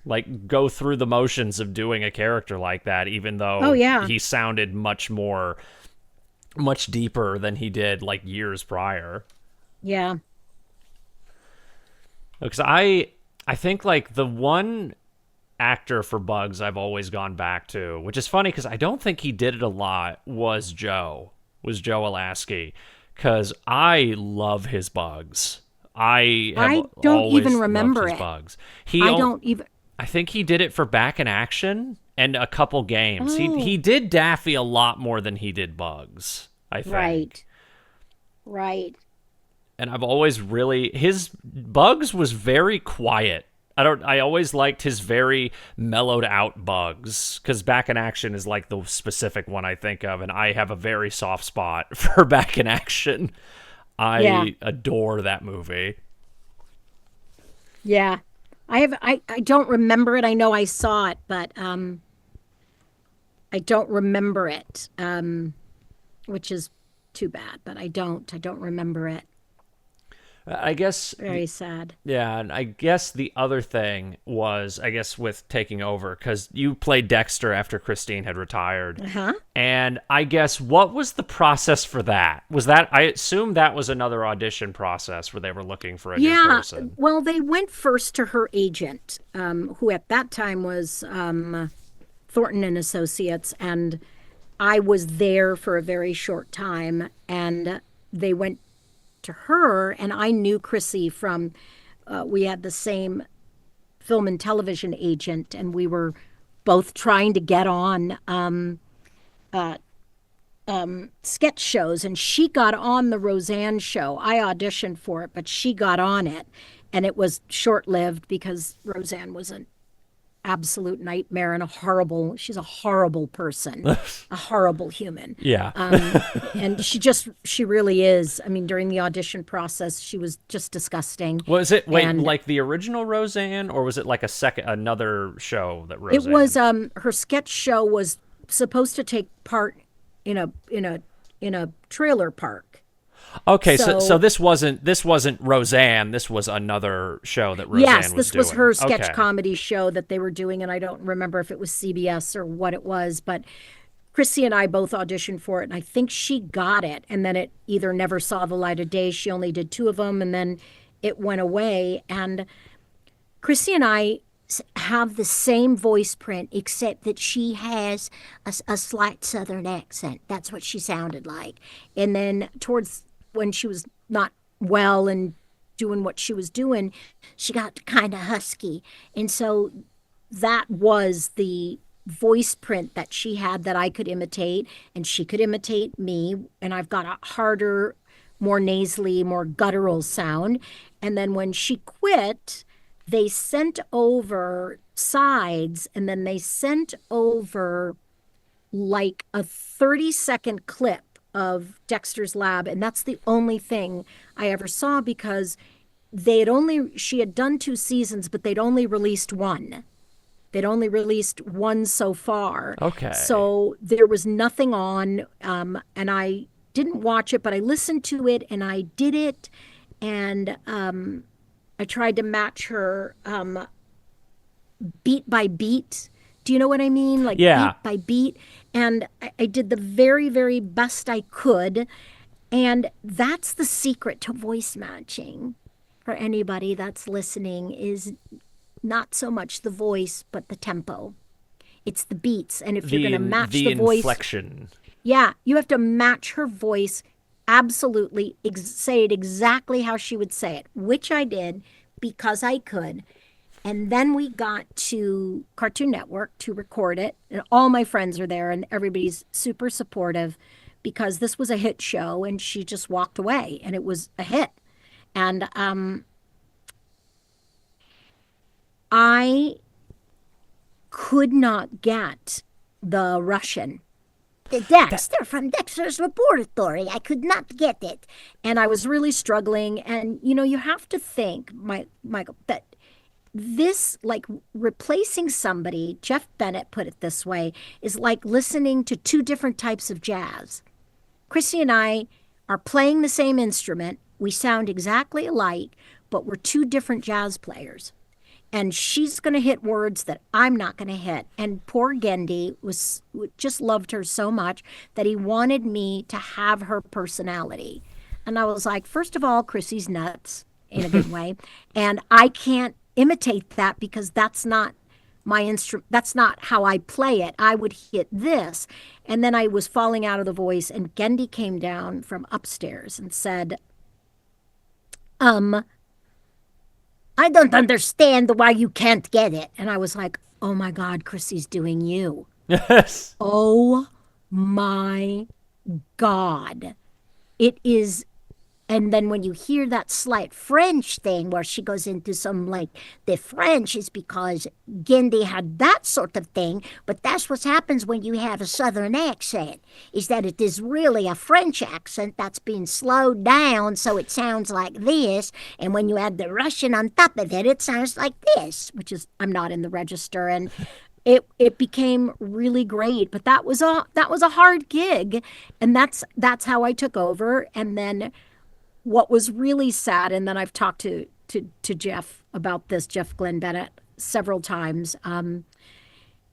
like go through the motions of doing a character like that, even Oh, though yeah. he sounded much deeper than he did like years prior. Yeah. Because I think like the one actor for Bugs I've always gone back to, which is funny because I don't think he did it a lot, was Joe Alasky, because I love his Bugs. I have I don't even always loved remember his it. Bugs. I don't even. I think he did it for Back in Action and a couple games. He Oh, did Daffy a lot more than he did Bugs, I think. right. Right. And I've always really his Bugs was very quiet. I always liked his very mellowed out Bugs, cuz Back in Action is like the specific one I think of, and I have a very soft spot for Back in Action. Yeah. I adore that movie. Yeah. I don't remember it. I know I saw it, but I don't remember it. Which is too bad, but I don't remember it. I guess Very sad. yeah, and I guess the other thing was, I guess, with taking over, because you played Dexter after Christine had retired. Uh-huh. And I guess, what was the process for that? Was that, I assume that was another audition process where they were looking for a new Yeah. person. Well, they went first to her agent, who at that time was Thornton and Associates, and I was there for a very short time, and they went to her, and I knew Chrissy from, we had the same film and television agent, and we were both trying to get on sketch shows, and she got on the Roseanne show. I auditioned for it, but she got on it, and it was short lived because Roseanne was an absolute nightmare and she's a horrible person, a horrible human. Yeah. And she really is. I mean, during the audition process, she was just disgusting. Was it, wait, And like the original Roseanne, or was it like another show that it Roseanne? was, her sketch show was supposed to take part in a trailer park. Okay, so So this wasn't Roseanne. This was another show that Roseanne yes, was this was doing. her sketch Okay. comedy show that they were doing, and I don't remember if it was CBS or what it was, but Chrissy and I both auditioned for it, and I think she got it, and then it either never saw the light of day. She only did two of them, and then it went away. And Chrissy and I have the same voice print, except that she has a slight Southern accent. That's what she sounded like. And then towards when she was not well and doing what she was doing, she got kind of husky. And so that was the voice print that she had that I could imitate, and she could imitate me. And I've got a harder, more nasally, more guttural sound. And then when she quit, they sent over sides, and then they sent over like a 30-second clip of Dexter's Lab, and that's the only thing I ever saw, because she had done two seasons, but they'd only released one. They'd only released one so far. Okay. So there was nothing on, and I didn't watch it, but I listened to it and I did it, and I tried to match her beat by beat. Do you know what I mean? Like Yeah. beat by beat. And I did the very, very best I could. And that's the secret to voice matching for anybody that's listening, is not so much the voice, but the tempo. It's the beats. And if you're going to match the voice, inflection. yeah, you have to match her voice absolutely, say it exactly how she would say it, which I did because I could. And then we got to Cartoon Network to record it, and all my friends are there, and everybody's super supportive because this was a hit show, and she just walked away, and it was a hit. And I could not get the Russian. The Dexter from Dexter's Laboratory. I could not get it. And I was really struggling. And, you have to think, Michael, that this, like replacing somebody, Jeff Bennett put it this way, is like listening to two different types of jazz. Chrissy and I are playing the same instrument. We sound exactly alike, but we're two different jazz players. and she's going to hit words that I'm not going to hit. And poor Gendy was just loved her so much that he wanted me to have her personality. And I was like, first of all, Chrissy's nuts in a good way, and I can't imitate that because that's not my instrument. That's not how I play it. I would hit this. And then I was falling out of the voice, and Gendy came down from upstairs and said, um, I don't understand why you can't get it. And I was like, oh my God, Chrissy's doing you. Yes. Oh my God. It is. And then when you hear that slight French thing where she goes into some like, the French is because Gendy had that sort of thing, but that's what happens when you have a Southern accent, is that it is really a French accent that's been slowed down so it sounds like this, and when you add the Russian on top of it, it sounds like this, which is, I'm not in the register, and it became really great. But that was a hard gig, and that's how I took over. And then what was really sad, and then I've talked to Jeff about this, Jeff Glenn Bennett, several times. And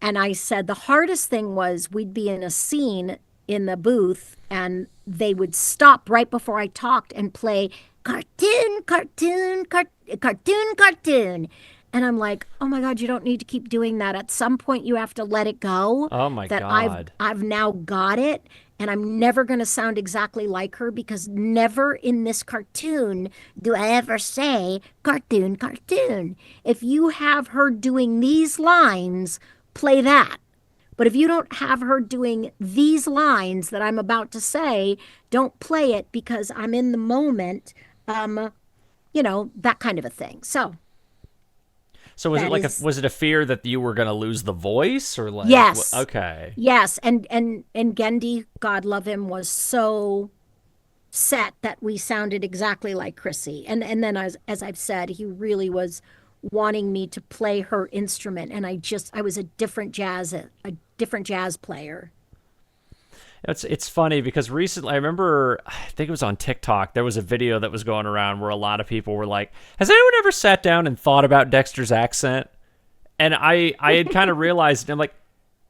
I said the hardest thing was we'd be in a scene in the booth and they would stop right before I talked and play cartoon, cartoon, cartoon, cartoon. And I'm like, oh my God, you don't need to keep doing that. At some point, you have to let it go. Oh my that God. I've now got it, and I'm never going to sound exactly like her because never in this cartoon do I ever say cartoon, cartoon. If you have her doing these lines, play that. But if you don't have her doing these lines that I'm about to say, don't play it because I'm in the moment. That kind of a thing. So was it a fear that you were going to lose the voice, or like? Yes. Okay. Yes, and Gendy, God love him, was so set that we sounded exactly like Chrissy. And then as I've said, he really was wanting me to play her instrument, and I was a different jazz player. It's funny because recently, I remember, I think it was on TikTok, there was a video that was going around where a lot of people were like, has anyone ever sat down and thought about Dexter's accent? And I had kind of realized, and I'm like,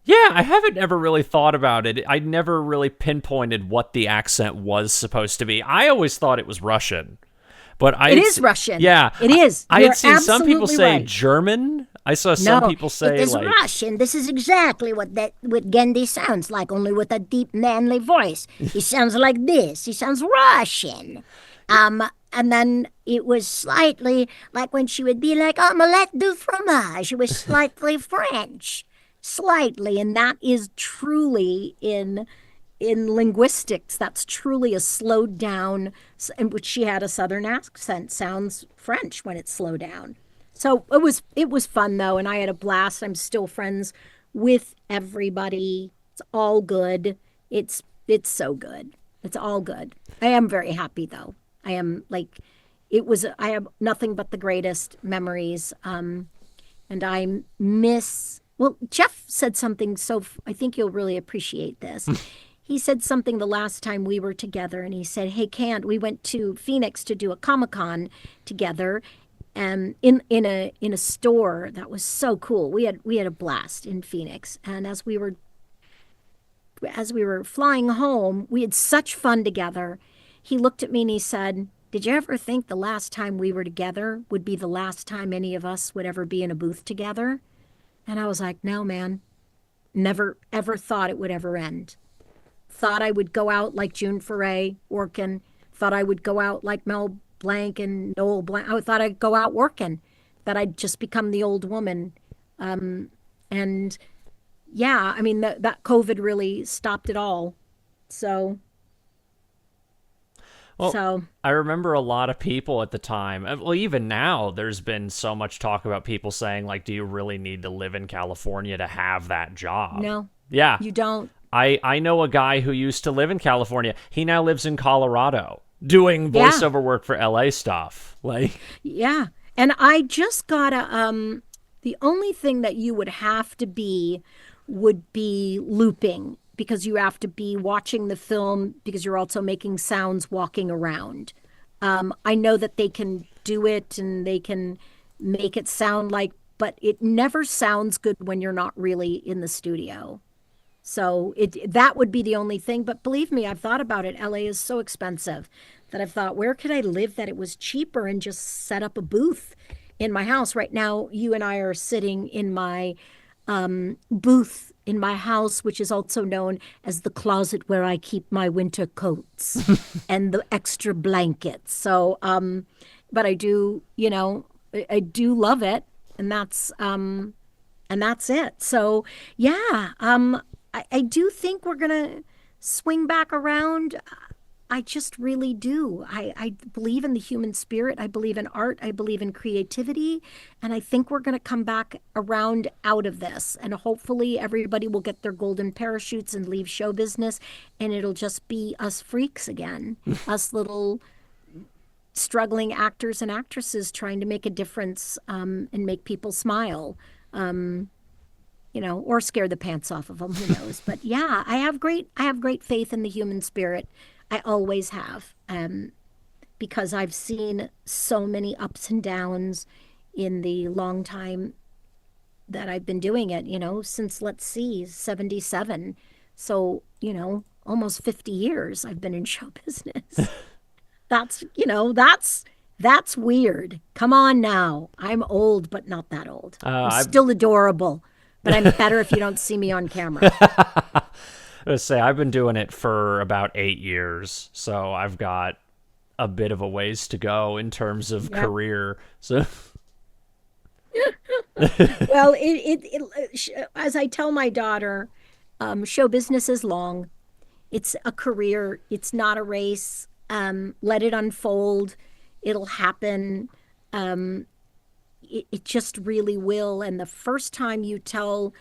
yeah, I haven't ever really thought about it. I never really pinpointed what the accent was supposed to be. I always thought it was Russian. But it is Russian. Yeah. It is. I had seen some people say right. German. I saw some people say it is like Russian. This is exactly what Gendy sounds like, only with a deep manly voice. He sounds like this. He sounds Russian. And then it was slightly like when she would be like, omelette du fromage. It was slightly French. Slightly. And that is truly in linguistics, that's truly a slowed down, in which she had a Southern accent, sounds French when it's slowed down. So it was fun though, and I had a blast. I'm still friends with everybody. It's all good. It's so good. It's all good. I am very happy though. I am like, I have nothing but the greatest memories. And I miss, well, Jeff said something, so I think you'll really appreciate this. He said something the last time we were together, and he said, hey, we went to Phoenix to do a Comic-Con together, in a store that was so cool. We had a blast in Phoenix, and as we were flying home, we had such fun together. He looked at me and he said, did you ever think the last time we were together would be the last time any of us would ever be in a booth together? And I was like, no, man, never ever thought it would ever end. Thought I would go out like June Foray working. Thought I would go out like Mel Blanc and Noel Blanc. I thought I'd go out working. That I'd just become the old woman. And yeah, I mean, that COVID really stopped it all. So. Well, I remember a lot of people at the time, well, even now, there's been so much talk about people saying, like, do you really need to live in California to have that job? No. Yeah. You don't. I know a guy who used to live in California. He now lives in Colorado doing voiceover work for LA stuff. Like, yeah. And I just got the only thing that you would have to be would be looping, because you have to be watching the film because you're also making sounds walking around. I know that they can do it, and they can make it sound like, but it never sounds good when you're not really in the studio. So that would be the only thing. But believe me, I've thought about it. LA is so expensive that I've thought, where could I live that it was cheaper and just set up a booth in my house? Right now, you and I are sitting in my booth in my house, which is also known as the closet where I keep my winter coats and the extra blankets. So, but I do, I do love it, and that's it. So, yeah, I do think we're gonna swing back around. I just really do. I believe in the human spirit. I believe in art. I believe in creativity. And I think we're going to come back around out of this. And hopefully everybody will get their golden parachutes and leave show business. And it'll just be us freaks again, us little struggling actors and actresses trying to make a difference and make people smile. Or scare the pants off of them, who knows. But yeah, I have great faith in the human spirit. I always have, because I've seen so many ups and downs in the long time that I've been doing it, since, let's see, 77. So, almost 50 years I've been in show business. That's weird. Come on now. I'm old, but not that old. I'm still adorable, but I'm better if you don't see me on camera. Let's say I've been doing it for about 8 years, so I've got a bit of a ways to go in terms of career. So, well, as I tell my daughter, show business is long. It's a career. It's not a race. Let it unfold. It'll happen. It just really will. And the first time you tell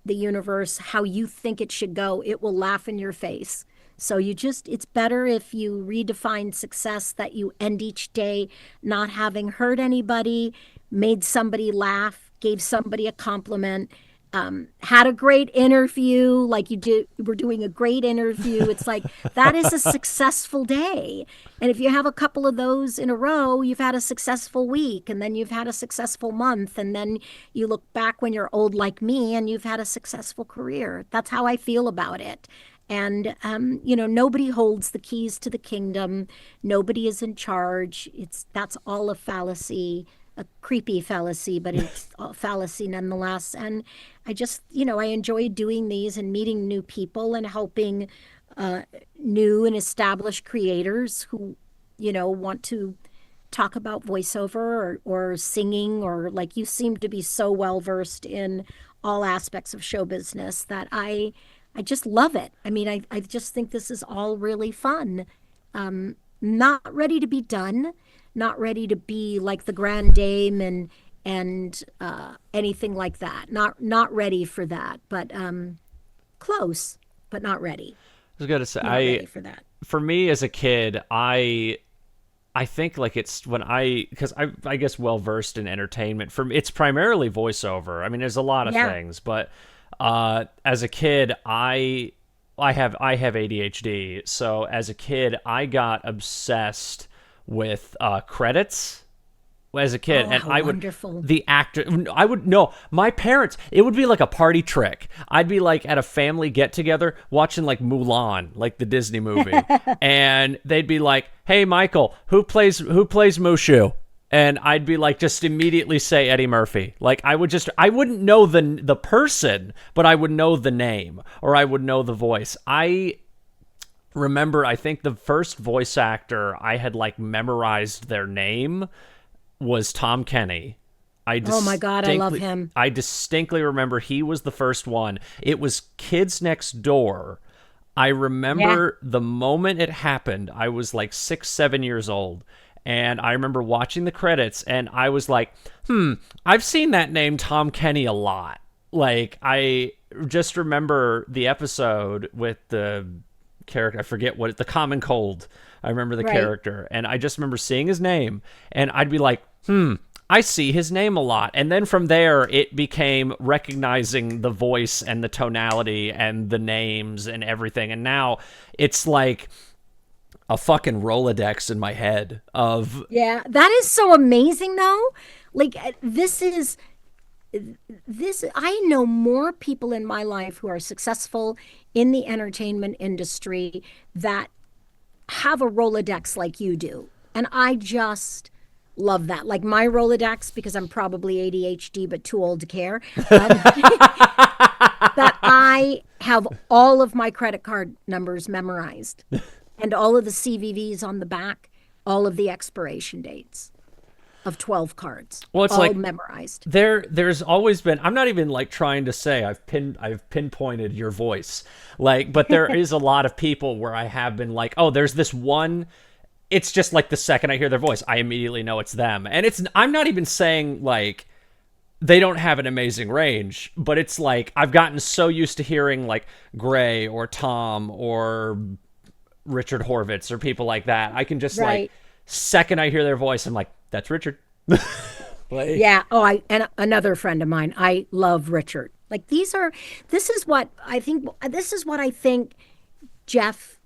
the universe how you think it should go, it will laugh in your face. So it's better if you redefine success, that you end each day not having hurt anybody, made somebody laugh, gave somebody a compliment, had a great interview, like we're doing a great interview. It's like, that is a successful day. And if you have a couple of those in a row, you've had a successful week, and then you've had a successful month, and then you look back when you're old like me and you've had a successful career. That's how I feel about it. And, nobody holds the keys to the kingdom. Nobody is in charge. That's all a fallacy. A creepy fallacy, but it's a fallacy nonetheless. And I just, I enjoy doing these and meeting new people and helping new and established creators who, want to talk about voiceover or singing, or like you seem to be so well versed in all aspects of show business that I just love it. I mean, I just think this is all really fun. Not ready to be done. Not ready to be like the Grand Dame and anything like that. Not ready for that, but close, but not ready. I was gonna say, not ready for that. For me as a kid, I think like it's because I guess well versed in entertainment. It's primarily voiceover. I mean, there's a lot of things, but as a kid, I have ADHD, so as a kid, I got obsessed with credits as a kid. And I would wonderful. The actor I would no my parents, it would be like a party trick. I'd be like at a family get together watching like Mulan, like the Disney movie, and they'd be like, "Hey Michael, who plays Mushu?" And I'd be like, just immediately say Eddie Murphy. Like I wouldn't know the person, but I would know the name, or I would know the voice. I remember, I think the first voice actor I had like memorized their name was Tom Kenny. Oh my God, I love him. I distinctly remember he was the first one. It was Kids Next Door. I remember the moment it happened. I was like 6, 7 years old. And I remember watching the credits and I was like, I've seen that name Tom Kenny a lot. Like I just remember the episode with the character, I forget what, the Common Cold. I remember the character, and I just remember seeing his name, and I'd be like, I see his name a lot. And then from there, it became recognizing the voice and the tonality and the names and everything. And now it's like, a fucking Rolodex in my head of Yeah, that is so amazing though. Like this I know more people in my life who are successful in the entertainment industry that have a Rolodex like you do. And I just love that. Like my Rolodex, because I'm probably ADHD but too old to care, that I have all of my credit card numbers memorized and all of the CVVs on the back, all of the expiration dates of 12 cards. well, it's all like memorized. there's always been, I'm not even like trying to say I've pinpointed your voice. Like, but there is a lot of people where I have been like, oh, there's this one, it's just like the second I hear their voice, I immediately know it's them. And I'm not even saying like they don't have an amazing range, but it's like I've gotten so used to hearing like Gray or Tom or Richard Horvitz or people like that. I can just Right. like, second I hear their voice, I'm like, that's Richard. Like, Yeah. Oh, and another friend of mine, I love Richard. Like this is what I think Jeff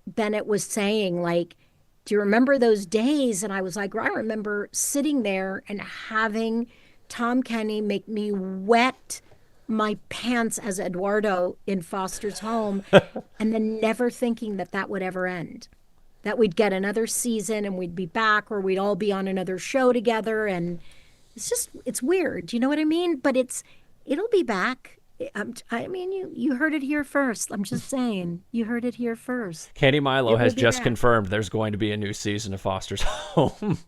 Bennett was saying. Like, do you remember those days? And I was like, I remember sitting there and having Tom Kenny make me wet my pants as Eduardo in Foster's home, and then never thinking that that would ever end. That we'd get another season and we'd be back, or we'd all be on another show together. And it's weird. You know what I mean? But it'll be back. I mean, you heard it here first. I'm just saying, you heard it here first. Candi Milo It has will be just back. confirmed there's going to be a new season of Foster's Home.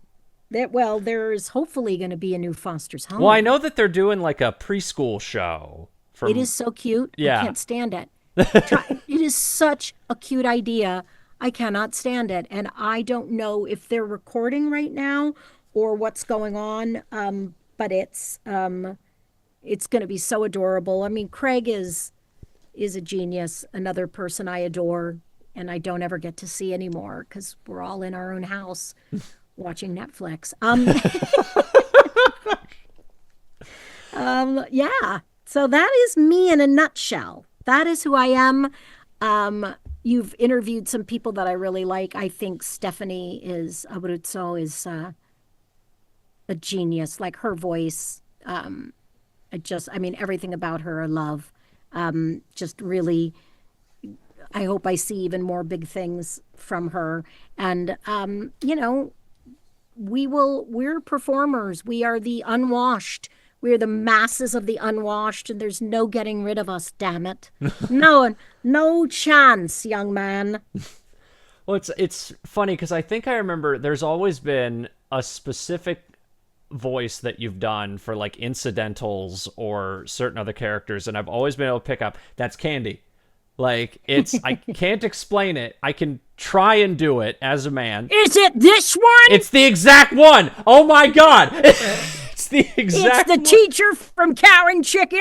Well, there's hopefully going to be a new Foster's Home. Well, I know that they're doing like a preschool show. It is so cute. Yeah. I can't stand it. It is such a cute idea. I cannot stand it. And I don't know if they're recording right now or what's going on. But it's going to be so adorable. I mean, Craig is a genius, another person I adore, and I don't ever get to see anymore because we're all in our own house watching Netflix. Yeah. So that is me in a nutshell. That is who I am. You've interviewed some people that I really like. I think Stephanie Abruzzo is a genius. Like her voice, I mean, everything about her I love. Just really, I hope I see even more big things from her. And, we're performers. We are the unwashed. We're the masses of the unwashed, and there's no getting rid of us, damn it. No chance, young man. Well, it's funny because I think I remember there's always been a specific voice that you've done for like incidentals or certain other characters, and I've always been able to pick up that's Candi. Like, I can't explain it. I can try and do it as a man. Is it this one? It's the exact one. Oh my God. It's the exact It's the teacher from Cow and Chicken.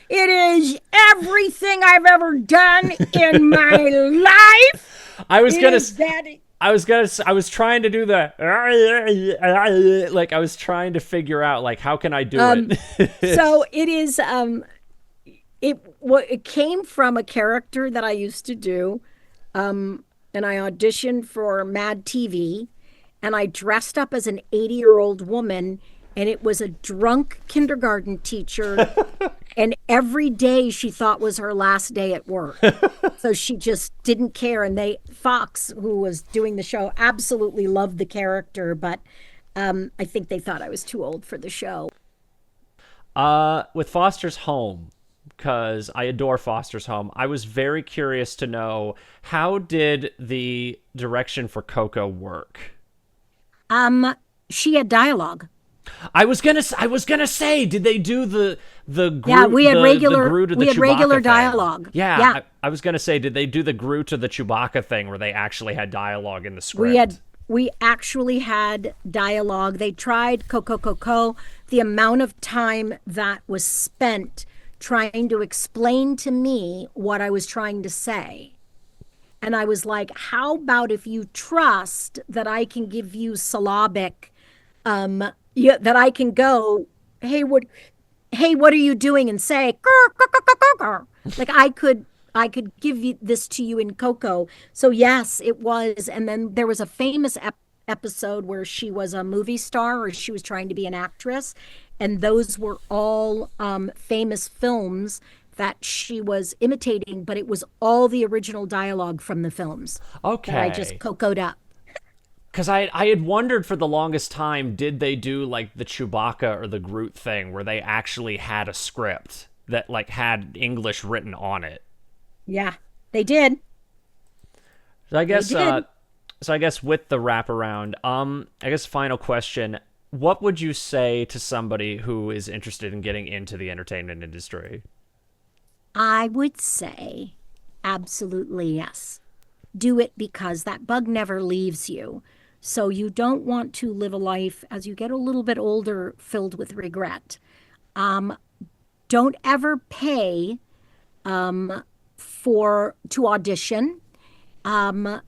It is everything I've ever done in my life. I was trying to do the like I was trying to figure out like how can I do it. So it is it came from a character that I used to do, and I auditioned for Mad TV, and I dressed up as an 80-year-old woman, and it was a drunk kindergarten teacher, and every day she thought was her last day at work. So she just didn't care, and Fox, who was doing the show, absolutely loved the character, but I think they thought I was too old for the show. With Foster's Home, because I adore Foster's Home, I was very curious to know, how did the direction for Coco work? She had dialogue. I was gonna say, did they do the Groot? Yeah, we had regular Groot or the we had Chewbacca regular thing? dialogue. Yeah. I was gonna say, did they do the Groot or the Chewbacca thing where they actually had dialogue in the script? We actually had dialogue. They tried Coco. The amount of time that was spent trying to explain to me what I was trying to say. And I was like, how about if you trust that I can give you syllabic, that I can go, hey, what are you doing? And say, "Grr, grr, grr, grr, grr, grr." Like I I could give you this to you in Coco. So yes, it was. And then there was a famous episode where she was a movie star or she was trying to be an actress. And those were all famous films that she was imitating, but it was all the original dialogue from the films that I just Okay. cocoed up. Because I had wondered for the longest time, did they do like the Chewbacca or the Groot thing where they actually had a script that like had English written on it? Yeah, they did. So I They guess did. with the wraparound, I guess final question, what would you say to somebody who is interested in getting into the entertainment industry? I would say absolutely yes. Do it because that bug never leaves you. So you don't want to live a life as you get a little bit older filled with regret. Um, don't ever pay for to audition. Um,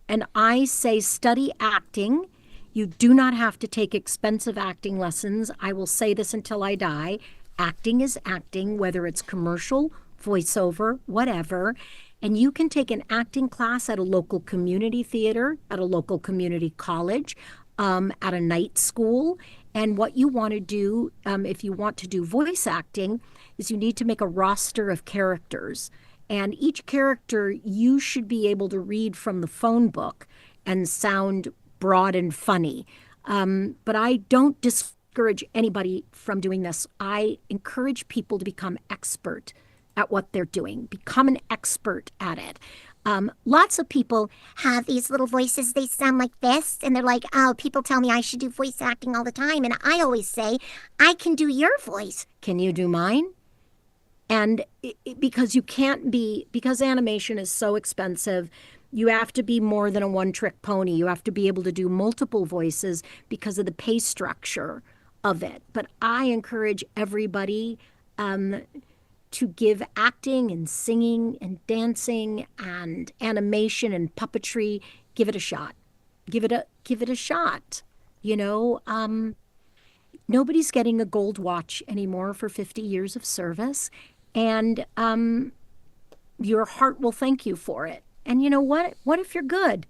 and I say study acting. You do not have to take expensive acting lessons. I will say this until I die. Acting is acting, whether it's commercial, voiceover, whatever. And you can take an acting class at a local community theater, at a local community college, at a night school. And what you want to do, if you want to do voice acting, is you need to make a roster of characters. And each character you should be able to read from the phone book and sound broad and funny. But I don't discourage anybody from doing this. I encourage people to become expert at what they're doing, become an expert at it. Lots of people have these little voices, they sound like this, and they're like, oh, people tell me I should do voice acting all the time. And I always say, I can do your voice. Can you do mine? And because you can't be, because animation is so expensive, you have to be more than a one trick pony. You have to be able to do multiple voices because of the pay structure of it. But I encourage everybody to give acting and singing and dancing and animation and puppetry, give it a shot. Give it a shot. You know, nobody's getting a gold watch anymore for 50 years of service. And your heart will thank you for it. And you know what? What if you're good?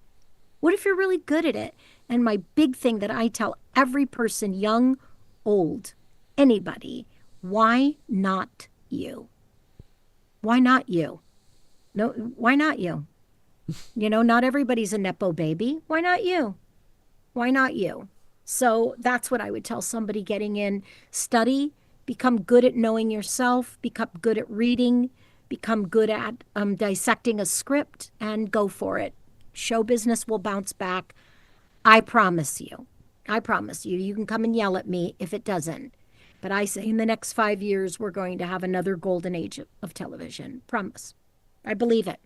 What if you're really good at it? And my big thing that I tell every person, young, old, anybody, why not you? Why not you? No, why not you? You know, not everybody's a Nepo baby. Why not you? Why not you? So that's what I would tell somebody getting in. Study, become good at knowing yourself, become good at reading, become good at dissecting a script, and go for it. Show business will bounce back. I promise you. I promise you. You can come and yell at me if it doesn't. But I say in the next 5 years, we're going to have another golden age of television. Promise. I believe it.